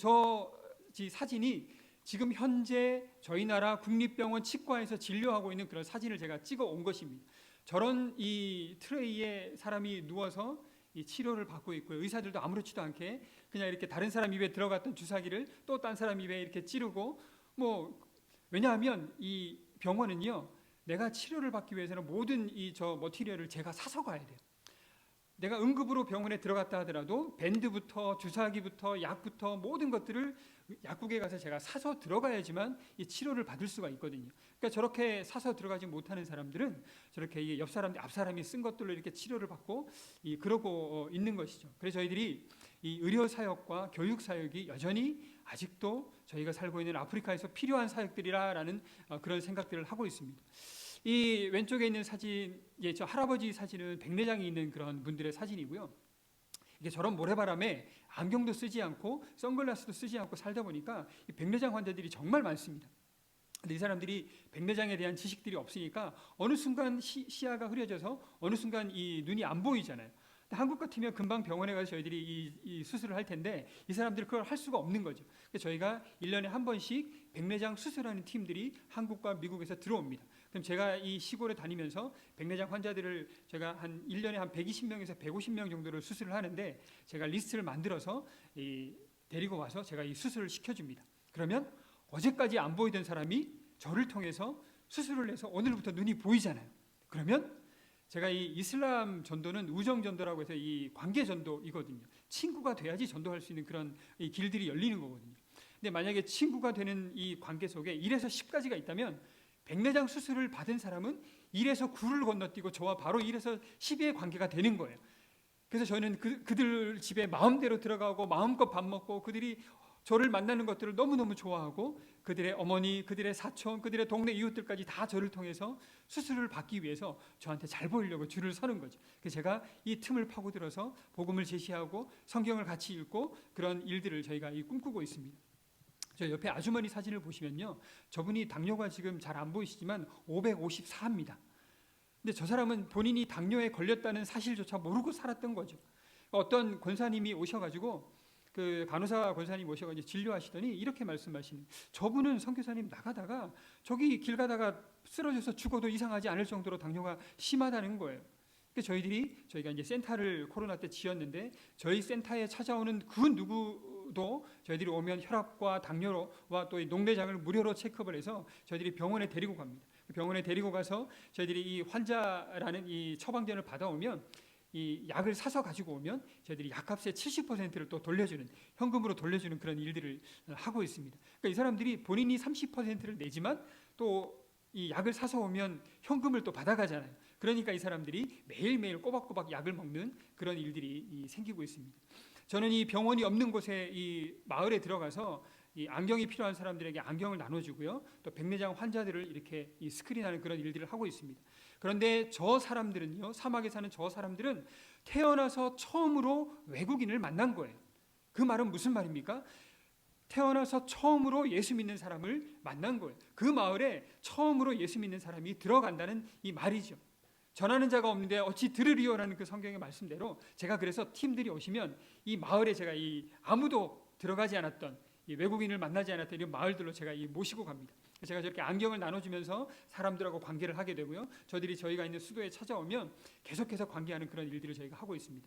이 사진이 지금 현재 저희 나라 국립병원 치과에서 진료하고 있는 그런 사진을 제가 찍어 온 것입니다. 저런 이 트레이에 사람이 누워서 이 치료를 받고 있고요. 의사들도 아무렇지도 않게 그냥 이렇게 다른 사람 입에 들어갔던 주사기를 또 딴 사람 입에 이렇게 찌르고, 왜냐하면 이 병원은요, 내가 치료를 받기 위해서는 모든 저 머티리얼을 제가 사서 가야 돼요. 내가 응급으로 병원에 들어갔다 하더라도 밴드부터 주사기부터 약부터 모든 것들을 약국에 가서 제가 사서 들어가야지만 이 치료를 받을 수가 있거든요. 그러니까 저렇게 사서 들어가지 못하는 사람들은 저렇게 옆 사람들, 앞 사람이 쓴 것들로 이렇게 치료를 받고 그러고 있는 것이죠. 그래서 저희들이 이 의료 사역과 교육 사역이 여전히 아직도 저희가 살고 있는 아프리카에서 필요한 사역들이라는 그런 생각들을 하고 있습니다. 이 왼쪽에 있는 사진, 저 할아버지 사진은 백내장이 있는 그런 분들의 사진이고요. 이게 저런 모래바람에 안경도 쓰지 않고 선글라스도 쓰지 않고 살다 보니까 이 백내장 환자들이 정말 많습니다. 근데 이 사람들이 백내장에 대한 지식들이 없으니까 어느 순간 시야가 흐려져서 어느 순간 이 눈이 안 보이잖아요. 한국 같으면 금방 병원에 가서 저희들이 이 수술을 할 텐데 이 사람들이 그걸 할 수가 없는 거죠. 그래서 저희가 1년에 한 번씩 백내장 수술하는 팀들이 한국과 미국에서 들어옵니다. 그럼 제가 이 시골에 다니면서 백내장 환자들을 제가 한 1년에 한 120명에서 150명 정도를 수술을 하는데, 제가 리스트를 만들어서 데리고 와서 제가 이 수술을 시켜줍니다. 그러면 어제까지 안 보이던 사람이 저를 통해서 수술을 해서 오늘부터 눈이 보이잖아요. 그러면 제가 이 이슬람 전도는 우정 전도라고 해서 이 관계 전도이거든요. 친구가 돼야지 전도할 수 있는 그런 이 길들이 열리는 거거든요. 근데 만약에 친구가 되는 이 관계 속에 1에서 10까지가 있다면 백내장 수술을 받은 사람은 1에서 9를 건너뛰고 저와 바로 1에서 10의 관계가 되는 거예요. 그래서 저는 그들 집에 마음대로 들어가고 마음껏 밥 먹고 그들이 저를 만나는 것들을 너무너무 좋아하고 그들의 어머니, 그들의 사촌, 그들의 동네 이웃들까지 다 저를 통해서 수술을 받기 위해서 저한테 잘 보이려고 줄을 서는 거죠. 그래서 제가 이 틈을 파고들어서 복음을 제시하고 성경을 같이 읽고 그런 일들을 저희가 꿈꾸고 있습니다. 저 옆에 아주머니 사진을 보시면요, 저분이 당뇨가 지금 잘 안 보이시지만 554입니다. 근데 저 사람은 본인이 당뇨에 걸렸다는 사실조차 모르고 살았던 거죠. 어떤 권사님이 오셔가지고 그 간호사 권사님 오셔가지고 진료하시더니 이렇게 말씀하시는, 저분은 선교사님 나가다가 저기 길 가다가 쓰러져서 죽어도 이상하지 않을 정도로 당뇨가 심하다는 거예요. 그래서 저희가 이제 센터를 코로나 때 지었는데 저희 센터에 찾아오는 그 누구도 저희들이 오면 혈압과 당뇨와 또 이 녹내장을 무료로 체크업을 해서 저희들이 병원에 데리고 갑니다. 병원에 데리고 가서 저희들이 이 환자라는 이 처방전을 받아오면 이 약을 사서 가지고 오면 저희들이 약값의 70%를 또 돌려주는, 현금으로 돌려주는 그런 일들을 하고 있습니다. 그러니까 이 사람들이 본인이 30%를 내지만 또 이 약을 사서 오면 현금을 또 받아가잖아요. 그러니까 이 사람들이 매일매일 꼬박꼬박 약을 먹는 그런 일들이 생기고 있습니다. 저는 이 병원이 없는 곳에 이 마을에 들어가서 이 안경이 필요한 사람들에게 안경을 나눠주고요. 또 백내장 환자들을 이렇게 이 스크린하는 그런 일들을 하고 있습니다. 그런데 저 사람들은요, 사막에 사는 저 사람들은 태어나서 처음으로 외국인을 만난 거예요. 그 말은 무슨 말입니까? 태어나서 처음으로 예수 믿는 사람을 만난 거예요. 그 마을에 처음으로 예수 믿는 사람이 들어간다는 이 말이죠. 전하는 자가 없는데 어찌 들으리요라는 그 성경의 말씀대로 제가 그래서 팀들이 오시면 이 마을에 제가 이 아무도 들어가지 않았던 이 외국인을 만나지 않았던 이런 마을들로 제가 이 모시고 갑니다. 제가 저렇게 안경을 나눠주면서 사람들하고 관계를 하게 되고요. 저희가 있는 수도에 찾아오면 계속해서 관계하는 그런 일들을 저희가 하고 있습니다.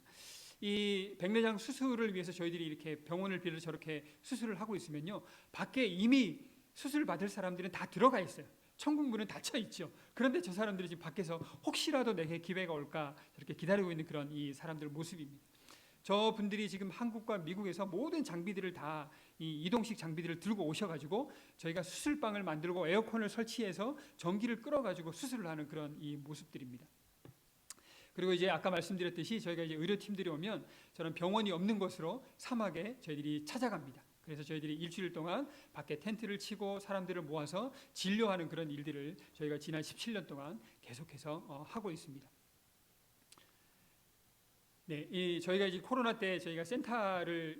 이 백내장 수술을 위해서 저희들이 이렇게 병원을 빌려 저렇게 수술을 하고 있으면요, 밖에 이미 수술 받을 사람들은 다 들어가 있어요. 천국문은 닫혀 있죠. 그런데 저 사람들이 지금 밖에서 혹시라도 내게 기회가 올까 저렇게 기다리고 있는 그런 이 사람들 모습입니다. 저 분들이 지금 한국과 미국에서 모든 장비들을 다 이 이동식 장비들을 들고 오셔가지고 저희가 수술방을 만들고 에어컨을 설치해서 전기를 끌어가지고 수술을 하는 그런 이 모습들입니다. 그리고 이제 아까 말씀드렸듯이 저희가 이제 의료팀들이 오면 저는 병원이 없는 곳으로 사막에 저희들이 찾아갑니다. 그래서 저희들이 일주일 동안 밖에 텐트를 치고 사람들을 모아서 진료하는 그런 일들을 저희가 지난 17년 동안 계속해서 하고 있습니다. 네, 저희가 이제 코로나 때 저희가 센터를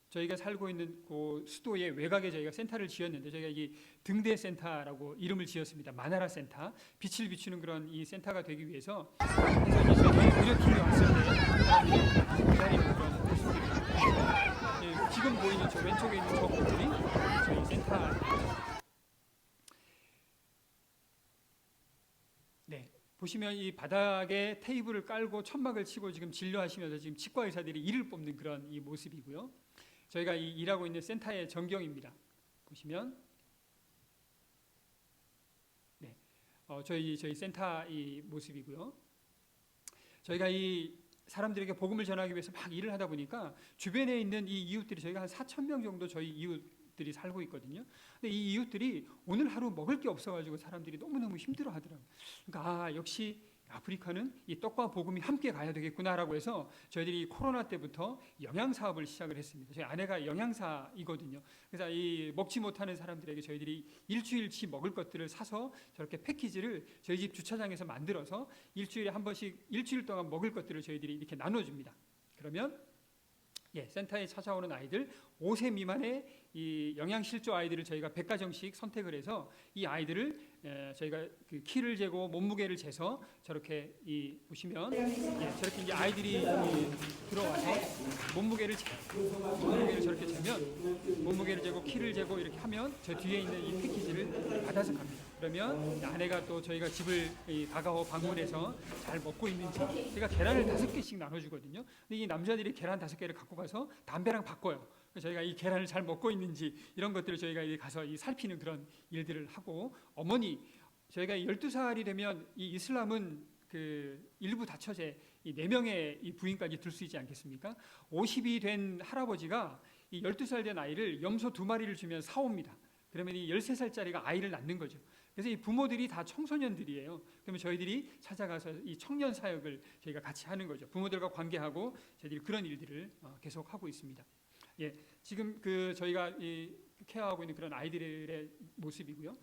저희가 살고 있는 그 수도의 외곽에 저희가 센터를 지었는데 저희가 이 등대 센터라고 이름을 지었습니다. 마나라 센터, 빛을 비추는 그런 이 센터가 되기 위해서 그래서 이제 저희 의료팀이 왔을 때 기다리는 그런 모습들이 지금 보이는 저 왼쪽에 있는 저 분들이 저희 센터입니다. 네, 보시면 이 바닥에 테이블을 깔고 천막을 치고 지금 진료하시면서 지금 치과 의사들이 이를 뽑는 그런 이 모습이고요. 저희가 일하고 있는 센터의 전경입니다. 보시면 네, 저희 센터 이 모습이고요. 저희가 이 사람들에게 복음을 전하기 위해서 막 일을 하다 보니까 주변에 있는 이 이웃들이 저희가 한 4,000명 정도 저희 이웃들이 살고 있거든요. 근데 이 이웃들이 오늘 하루 먹을 게 없어가지고 사람들이 너무너무 힘들어하더라고요. 그러니까 역시 아프리카는 이 떡과 복음이 함께 가야 되겠구나라고 해서 저희들이 코로나 때부터 영양 사업을 시작을 했습니다. 저희 아내가 영양사이거든요. 그래서 이 먹지 못하는 사람들에게 저희들이 일주일치 먹을 것들을 사서 저렇게 패키지를 저희 집 주차장에서 만들어서 일주일에 한 번씩 일주일 동안 먹을 것들을 저희들이 이렇게 나눠줍니다. 그러면 센터에 찾아오는 아이들 5세 미만의 이 영양실조 아이들을 저희가 100가정씩 선택을 해서 이 아이들을 저희가 그 키를 재고 몸무게를 재서 저렇게 보시면 저렇게 이제 아이들이 들어와서 몸무게를 저렇게 재면 몸무게를 재고 키를 재고 이렇게 하면 저 뒤에 있는 이 패키지를 받아서 갑니다. 그러면 아내가 또 저희가 집을 가가오 방문해서 잘 먹고 있는지 제가 계란을 5개씩 나눠주거든요. 근데 이 남자들이 계란 5개를 갖고 가서 담배랑 바꿔요. 저희가 이 계란을 잘 먹고 있는지 이런 것들을 저희가 가서 살피는 그런 일들을 하고 어머니 저희가 12살이 되면 이 이슬람은 그 일부 다처제 이 4명의 이 부인까지 둘 수 있지 않겠습니까? 50이 된 할아버지가 이 12살 된 아이를 염소 2마리를 주면 사옵니다. 그러면 이 13살짜리가 아이를 낳는 거죠. 그래서 이 부모들이 다 청소년들이에요. 그러면 저희들이 찾아가서 이 청년 사역을 저희가 같이 하는 거죠. 부모들과 관계하고 저희들이 그런 일들을 계속 하고 있습니다. 지금 저희가 케어하고 있는 그런 아이들의 모습이고요.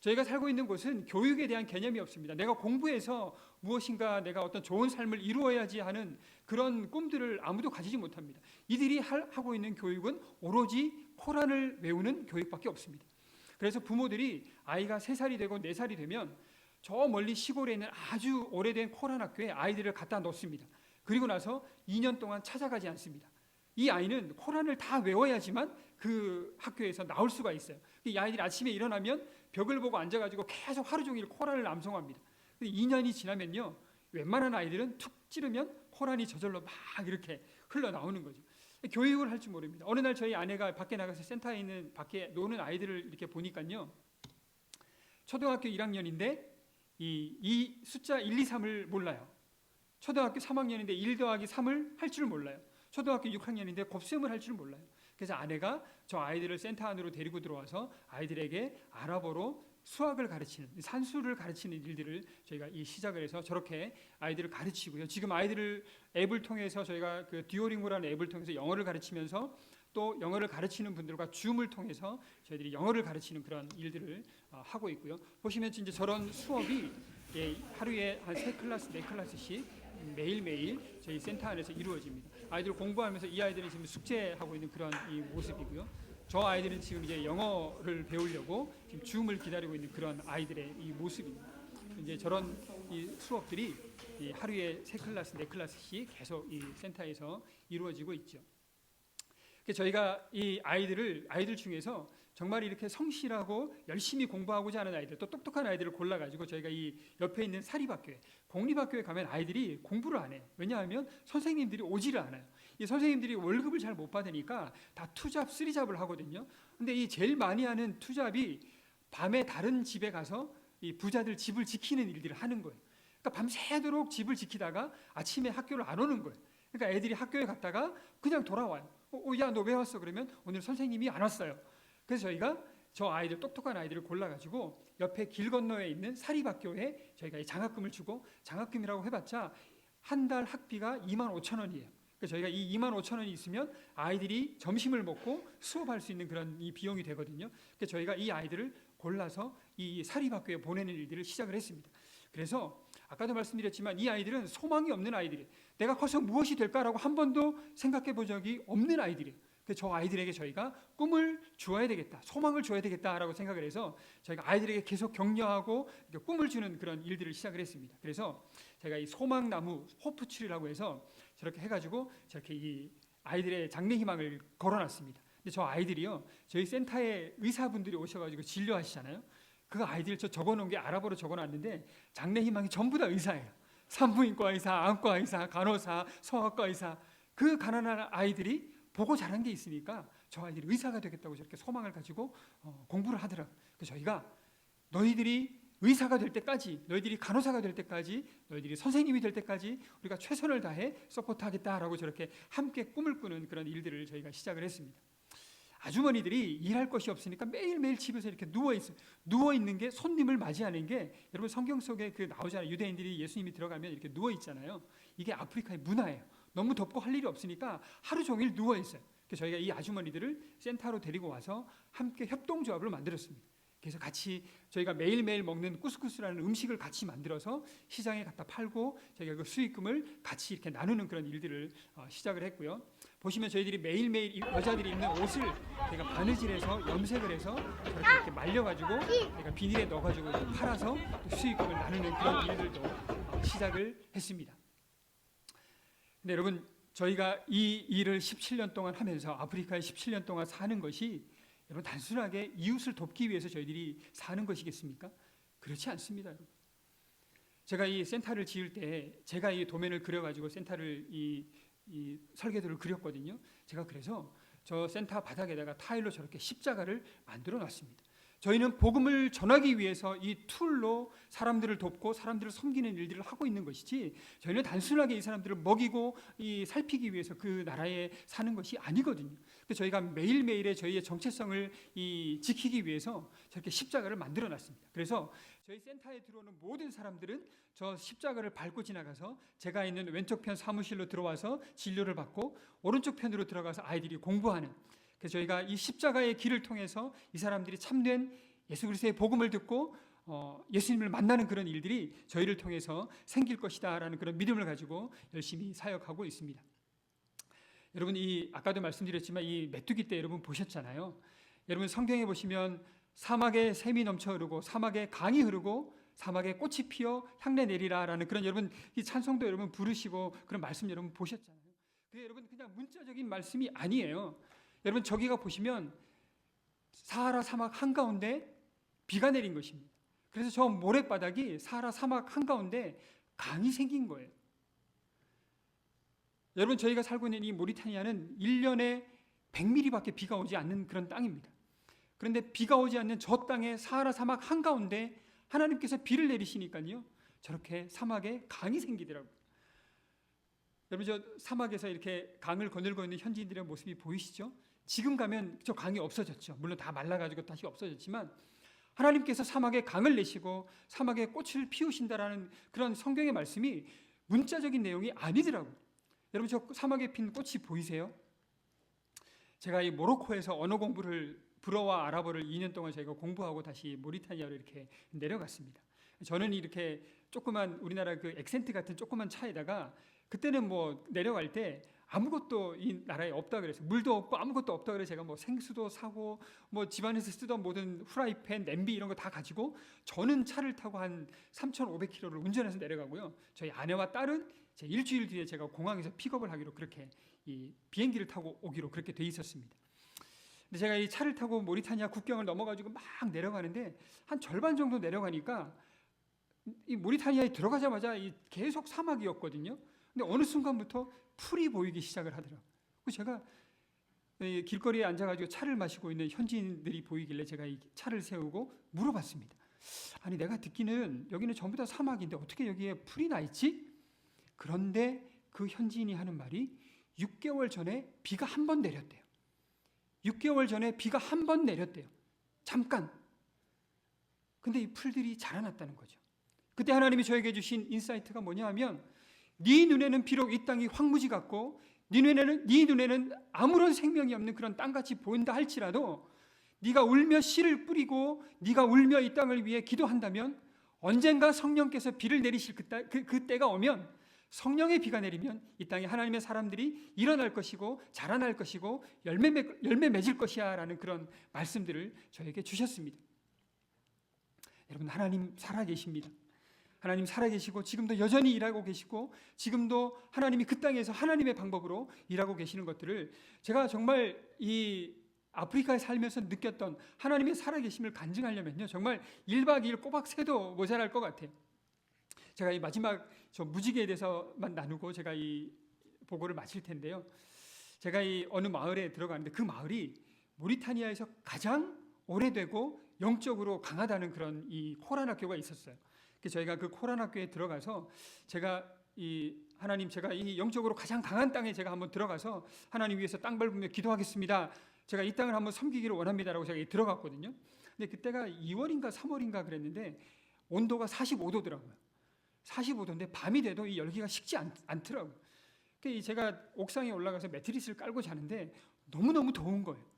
저희가 살고 있는 곳은 교육에 대한 개념이 없습니다. 내가 공부해서 무엇인가 내가 어떤 좋은 삶을 이루어야지 하는 그런 꿈들을 아무도 가지지 못합니다. 이들이 하고 있는 교육은 오로지 코란을 외우는 교육밖에 없습니다. 그래서 부모들이 아이가 3살이 되고 4살이 되면 저 멀리 시골에 있는 아주 오래된 코란 학교에 아이들을 갖다 놓습니다. 그리고 나서 2년 동안 찾아가지 않습니다. 이 아이는 코란을 다 외워야지만 그 학교에서 나올 수가 있어요. 이 아이들이 아침에 일어나면 벽을 보고 앉아가지고 계속 하루 종일 코란을 암송합니다. 2년이 지나면요, 웬만한 아이들은 툭 찌르면 코란이 저절로 막 이렇게 흘러나오는 거죠. 교육을 할 줄 모릅니다. 어느 날 저희 아내가 밖에 나가서 센터에 있는 밖에 노는 아이들을 이렇게 보니까요, 초등학교 1학년인데 이 숫자 1, 2, 3을 몰라요. 초등학교 3학년인데 1 더하기 3을 할 줄 몰라요. 초등학교 6학년인데 곱셈을 할 줄 몰라요. 그래서 아내가 저 아이들을 센터 안으로 데리고 들어와서 아이들에게 아랍어로 수학을 가르치는, 산수를 가르치는 일들을 저희가 이 시작을 해서 저렇게 아이들을 가르치고요. 지금 아이들을 앱을 통해서 저희가 그 듀오링고라는 앱을 통해서 영어를 가르치면서 또 영어를 가르치는 분들과 줌을 통해서 저희들이 영어를 가르치는 그런 일들을 하고 있고요. 보시면 이제 저런 수업이 하루에 한 3클래스, 4클래스씩 매일매일 저희 센터 안에서 이루어집니다. 아이들 공부하면서 이 아이들은 지금 숙제하고 있는 그런 이 모습이고요. 저 아이들은 지금 이제 영어를 배우려고 지금 줌을 기다리고 있는 그런 아이들의 이 모습입니다. 이제 저런 이 수업들이 이 하루에 3클래스, 4클래스씩 계속 이 센터에서 이루어지고 있죠. 저희가 이 아이들 중에서 정말 이렇게 성실하고 열심히 공부하고자 하는 아이들, 또 똑똑한 아이들을 골라가지고 저희가 이 옆에 있는 사립학교에, 공립학교에 가면 아이들이 공부를 안 해요. 왜냐하면 선생님들이 오지를 않아요. 이 선생님들이 월급을 잘 못 받으니까 다 투잡, 쓰리잡을 하거든요. 근데 이 제일 많이 하는 투잡이 밤에 다른 집에 가서 이 부자들 집을 지키는 일들을 하는 거예요. 그러니까 밤새도록 집을 지키다가 아침에 학교를 안 오는 거예요. 그러니까 애들이 학교에 갔다가 그냥 돌아와요. 야, 너 왜 왔어? 그러면 오늘 선생님이 안 왔어요. 그래서 저희가 저 아이들, 똑똑한 아이들을 골라가지고 옆에 길 건너에 있는 사립학교에 저희가 장학금을 주고, 장학금이라고 해봤자 한 달 학비가 25,000원이에요. 그래서 저희가 이 25,000원이 있으면 아이들이 점심을 먹고 수업할 수 있는 그런 이 비용이 되거든요. 그래서 저희가 이 아이들을 골라서 이 사립학교에 보내는 일들을 시작을 했습니다. 그래서 아까도 말씀드렸지만 이 아이들은 소망이 없는 아이들이에요. 내가 커서 무엇이 될까라고 한 번도 생각해 본 적이 없는 아이들이에요. 그래서 저 아이들에게 저희가 꿈을 주어야 되겠다, 소망을 줘야 되겠다라고 생각을 해서 저희가 아이들에게 계속 격려하고 꿈을 주는 그런 일들을 시작을 했습니다. 그래서 제가 이 소망나무, 호프트리라고 해서 저렇게 해가지고 저렇게 이 아이들의 장래희망을 걸어놨습니다. 근데 저 아이들이요, 저희 센터에 의사분들이 오셔가지고 진료하시잖아요. 그 아이들 저 적어놓은 게 아랍어로 적어놨는데 장래희망이 전부 다 의사예요. 산부인과 의사, 안과 의사, 간호사, 성악과 의사. 그 가난한 아이들이 보고 자란 게 있으니까 저 아이들이 의사가 되겠다고 저렇게 소망을 가지고 공부를 하더라고요. 그래서 저희가 너희들이 의사가 될 때까지, 너희들이 간호사가 될 때까지, 너희들이 선생님이 될 때까지 우리가 최선을 다해 서포트하겠다라고 저렇게 함께 꿈을 꾸는 그런 일들을 저희가 시작을 했습니다. 아주머니들이 일할 것이 없으니까 매일매일 집에서 이렇게 누워있어요. 누워있는 게, 손님을 맞이하는 게, 여러분 성경 속에 그 나오잖아요. 유대인들이 예수님이 들어가면 이렇게 누워있잖아요. 이게 아프리카의 문화예요. 너무 덥고 할 일이 없으니까 하루 종일 누워있어요. 그래서 저희가 이 아주머니들을 센터로 데리고 와서 함께 협동조합을 만들었습니다. 그래서 같이 저희가 매일매일 먹는 쿠스쿠스라는 음식을 같이 만들어서 시장에 갖다 팔고 저희가 그 수익금을 같이 이렇게 나누는 그런 일들을 시작을 했고요. 보시면 저희들이 매일매일 여자들이 입는 옷을 저희가 바느질해서 염색을 해서 저렇게 이렇게 말려가지고 저희가 비닐에 넣어가지고 팔아서 수익금을 나누는 그런 일들도 시작을 했습니다. 근데 여러분, 저희가 이 일을 17년 동안 하면서 아프리카에 17년 동안 사는 것이 여러분 단순하게 이웃을 돕기 위해서 저희들이 사는 것이겠습니까? 그렇지 않습니다. 여러분. 제가 이 센터를 지을 때 제가 이 도면을 그려가지고 센터를 이 설계도를 그렸거든요. 제가 그래서 저 센터 바닥에다가 타일로 저렇게 십자가를 만들어 놨습니다. 저희는 복음을 전하기 위해서 이 툴로 사람들을 돕고 사람들을 섬기는 일들을 하고 있는 것이지, 저희는 단순하게 이 사람들을 먹이고 살피기 위해서 그 나라에 사는 것이 아니거든요. 그래서 저희가 매일매일의 저희의 정체성을 지키기 위해서 저렇게 십자가를 만들어 놨습니다. 그래서 저희 센터에 들어오는 모든 사람들은 저 십자가를 밟고 지나가서 제가 있는 왼쪽 편 사무실로 들어와서 진료를 받고, 오른쪽 편으로 들어가서 아이들이 공부하는, 그래서 저희가 이 십자가의 길을 통해서 이 사람들이 참된 예수 그리스도의 복음을 듣고 예수님을 만나는 그런 일들이 저희를 통해서 생길 것이다라는 그런 믿음을 가지고 열심히 사역하고 있습니다. 여러분, 아까도 말씀드렸지만 이 메뚜기 때 여러분 보셨잖아요. 여러분 성경에 보시면 사막에 샘이 넘쳐 흐르고 사막에 강이 흐르고 사막에 꽃이 피어 향내 내리라라는 그런 여러분 이 찬송도 여러분 부르시고 그런 말씀 여러분 보셨잖아요. 그게 여러분 그냥 문자적인 말씀이 아니에요. 여러분 저기가 보시면 사하라 사막 한가운데 비가 내린 것입니다. 그래서 저 모래바닥이 사하라 사막 한가운데 강이 생긴 거예요. 여러분 저희가 살고 있는 이 모리타니아는 1년에 100mm밖에 비가 오지 않는 그런 땅입니다. 그런데 비가 오지 않는 저 땅에 사하라 사막 한가운데 하나님께서 비를 내리시니까요, 저렇게 사막에 강이 생기더라고요. 여러분 저 사막에서 이렇게 강을 거닐고 있는 현지인들의 모습이 보이시죠? 지금 가면 저 강이 없어졌죠. 물론 다 말라가지고 다시 없어졌지만 하나님께서 사막에 강을 내시고 사막에 꽃을 피우신다라는 그런 성경의 말씀이 문자적인 내용이 아니더라고요. 여러분, 저 사막에 핀 꽃이 보이세요? 제가 이 모로코에서 언어 공부를, 불어와 아랍어를 2년 동안 저희가 공부하고 다시 모리타니아로 이렇게 내려갔습니다. 저는 이렇게 조그만 우리나라 그 액센트 같은 조그만 차에다가, 그때는 뭐 내려갈 때 아무것도 이 나라에 없다 그래서, 물도 없고 아무것도 없다 그래서 제가 뭐 생수도 사고 뭐 집안에서 쓰던 모든 후라이팬, 냄비 이런 거 다 가지고 저는 차를 타고 한 3,500km를 운전해서 내려가고요. 저희 아내와 딸은 제 일주일 뒤에 제가 공항에서 픽업을 하기로, 그렇게 이 비행기를 타고 오기로 그렇게 돼 있었습니다. 근데 제가 이 차를 타고 모리타니아 국경을 넘어가지고 막 내려가는데, 한 절반 정도 내려가니까 이 모리타니아에 들어가자마자 이 계속 사막이었거든요. 근데 어느 순간부터 풀이 보이기 시작을 하더라고요. 그래서 제가 길거리에 앉아가지고 차를 마시고 있는 현지인들이 보이길래 제가 이 차를 세우고 물어봤습니다. 아니, 내가 듣기는 여기는 전부 다 사막인데 어떻게 여기에 풀이 나 있지? 그런데 그 현지인이 하는 말이 6개월 전에 비가 한 번 내렸대요. 6개월 전에 비가 한 번 내렸대요. 잠깐. 근데 이 풀들이 자라났다는 거죠. 그때 하나님이 저에게 주신 인사이트가 뭐냐 하면, 네 눈에는 비록 이 땅이 황무지 같고 네 눈에는 아무런 생명이 없는 그런 땅같이 보인다 할지라도, 네가 울며 씨를 뿌리고 네가 울며 이 땅을 위해 기도한다면 언젠가 성령께서 비를 내리실 그 때가 오면, 성령의 비가 내리면 이 땅에 하나님의 사람들이 일어날 것이고 자라날 것이고 열매 맺을 것이야 라는 그런 말씀들을 저에게 주셨습니다. 여러분, 하나님 살아계십니다. 하나님 살아계시고 지금도 여전히 일하고 계시고, 지금도 하나님이 그 땅에서 하나님의 방법으로 일하고 계시는 것들을 제가 정말 이 아프리카에 살면서 느꼈던 하나님의 살아계심을 간증하려면요, 정말 1박 2일 꼬박 새도 모자랄 것 같아요. 제가 이 마지막 저 무지개에 대해서만 나누고 제가 이 보고를 마칠 텐데요. 제가 이 어느 마을에 들어가는데, 그 마을이 모리타니아에서 가장 오래되고 영적으로 강하다는 그런 이 코란 학교가 있었어요. 저희가 그 코란 학교에 들어가서 제가 이 영적으로 가장 강한 땅에 제가 한번 들어가서 하나님 위해서 땅 밟으며 기도하겠습니다. 제가 이 땅을 한번 섬기기를 원합니다라고 제가 들어갔거든요. 근데 그때가 2월인가 3월인가 그랬는데 온도가 45도더라고요. 45도인데 밤이 돼도 이 열기가 식지 않더라고요. 제가 옥상에 올라가서 매트리스를 깔고 자는데 너무너무 더운 거예요.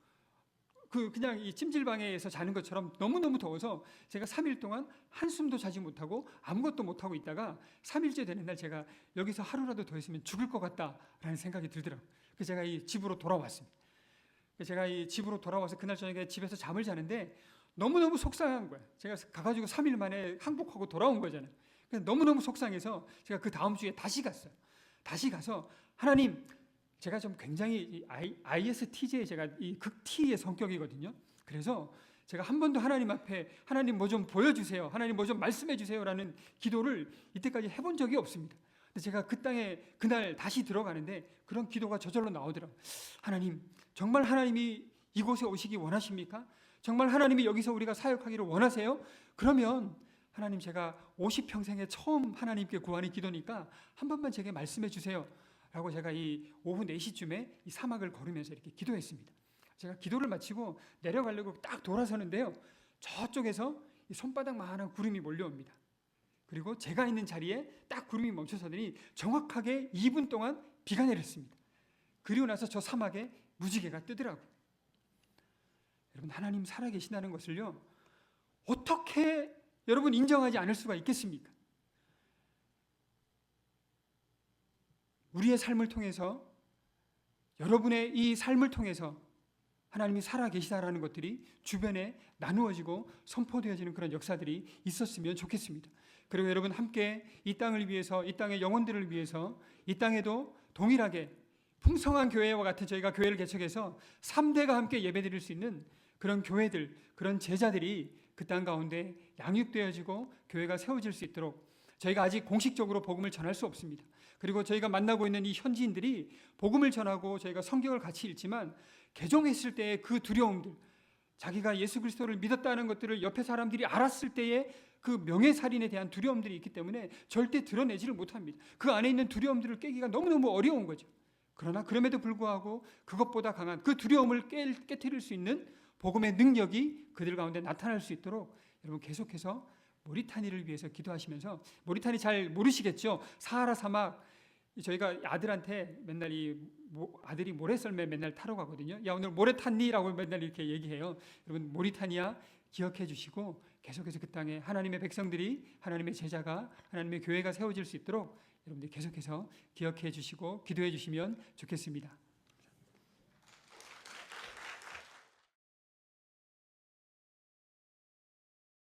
그냥 이 찜질방에서 자는 것처럼 너무너무 더워서 제가 3일 동안 한숨도 자지 못하고 아무것도 못하고 있다가 3일째 되는 날 제가 여기서 하루라도 더 있으면 죽을 것 같다라는 생각이 들더라고요. 그래서 제가 이 집으로 돌아왔습니다. 제가 이 집으로 돌아와서 그날 저녁에 집에서 잠을 자는데 너무너무 속상한 거예요. 제가 가가지고 3일 만에 항복하고 돌아온 거잖아요. 그래서 너무너무 속상해서 제가 그 다음 주에 다시 갔어요. 다시 가서, 하나님, 제가 좀 굉장히 ISTJ, 제가 이 극T의 성격이거든요. 그래서 제가 한 번도 하나님 앞에 하나님 뭐 좀 보여주세요, 하나님 뭐 좀 말씀해 주세요라는 기도를 이때까지 해본 적이 없습니다. 근데 제가 그 땅에 그날 다시 들어가는데 그런 기도가 저절로 나오더라고요. 하나님, 정말 하나님이 이곳에 오시기 원하십니까? 정말 하나님이 여기서 우리가 사역하기를 원하세요? 그러면 하나님, 제가 50평생에 처음 하나님께 구하는 기도니까 한 번만 제게 말씀해 주세요 라고 제가 이 오후 4시쯤에 이 사막을 걸으면서 이렇게 기도했습니다. 제가 기도를 마치고 내려가려고 딱 돌아서는데요, 저쪽에서 이 손바닥만한 구름이 몰려옵니다. 그리고 제가 있는 자리에 딱 구름이 멈춰서더니 정확하게 2분 동안 비가 내렸습니다. 그리고 나서 저 사막에 무지개가 뜨더라고요. 여러분, 하나님 살아계신다는 것을요, 어떻게 여러분 인정하지 않을 수가 있겠습니까? 우리의 삶을 통해서, 여러분의 이 삶을 통해서 하나님이 살아계시다라는 것들이 주변에 나누어지고 선포되어지는 그런 역사들이 있었으면 좋겠습니다. 그리고 여러분, 함께 이 땅을 위해서, 이 땅의 영혼들을 위해서, 이 땅에도 동일하게 풍성한 교회와 같은 저희가 교회를 개척해서 3대가 함께 예배드릴 수 있는 그런 교회들, 그런 제자들이 그 땅 가운데 양육되어지고 교회가 세워질 수 있도록, 저희가 아직 공식적으로 복음을 전할 수 없습니다. 그리고 저희가 만나고 있는 이 현지인들이 복음을 전하고 저희가 성경을 같이 읽지만 개종했을 때의 그 두려움들, 자기가 예수 그리스도를 믿었다는 것들을 옆에 사람들이 알았을 때의 그 명예살인에 대한 두려움들이 있기 때문에 절대 드러내지를 못합니다. 그 안에 있는 두려움들을 깨기가 너무너무 어려운 거죠. 그러나 그럼에도 불구하고 그것보다 강한 그 두려움을 깨트릴 수 있는 복음의 능력이 그들 가운데 나타날 수 있도록 여러분 계속해서 모리타니를 위해서 기도하시면서, 모리타니 잘 모르시겠죠? 사하라 사막, 저희가 아들한테 맨날 아들이 모래썰매 맨날 타러 가거든요. 야, 오늘 모래 탔니?라고 맨날 이렇게 얘기해요. 여러분 모리타니아 기억해 주시고 계속해서 그 땅에 하나님의 백성들이, 하나님의 제자가, 하나님의 교회가 세워질 수 있도록 여러분들 계속해서 기억해 주시고 기도해 주시면 좋겠습니다.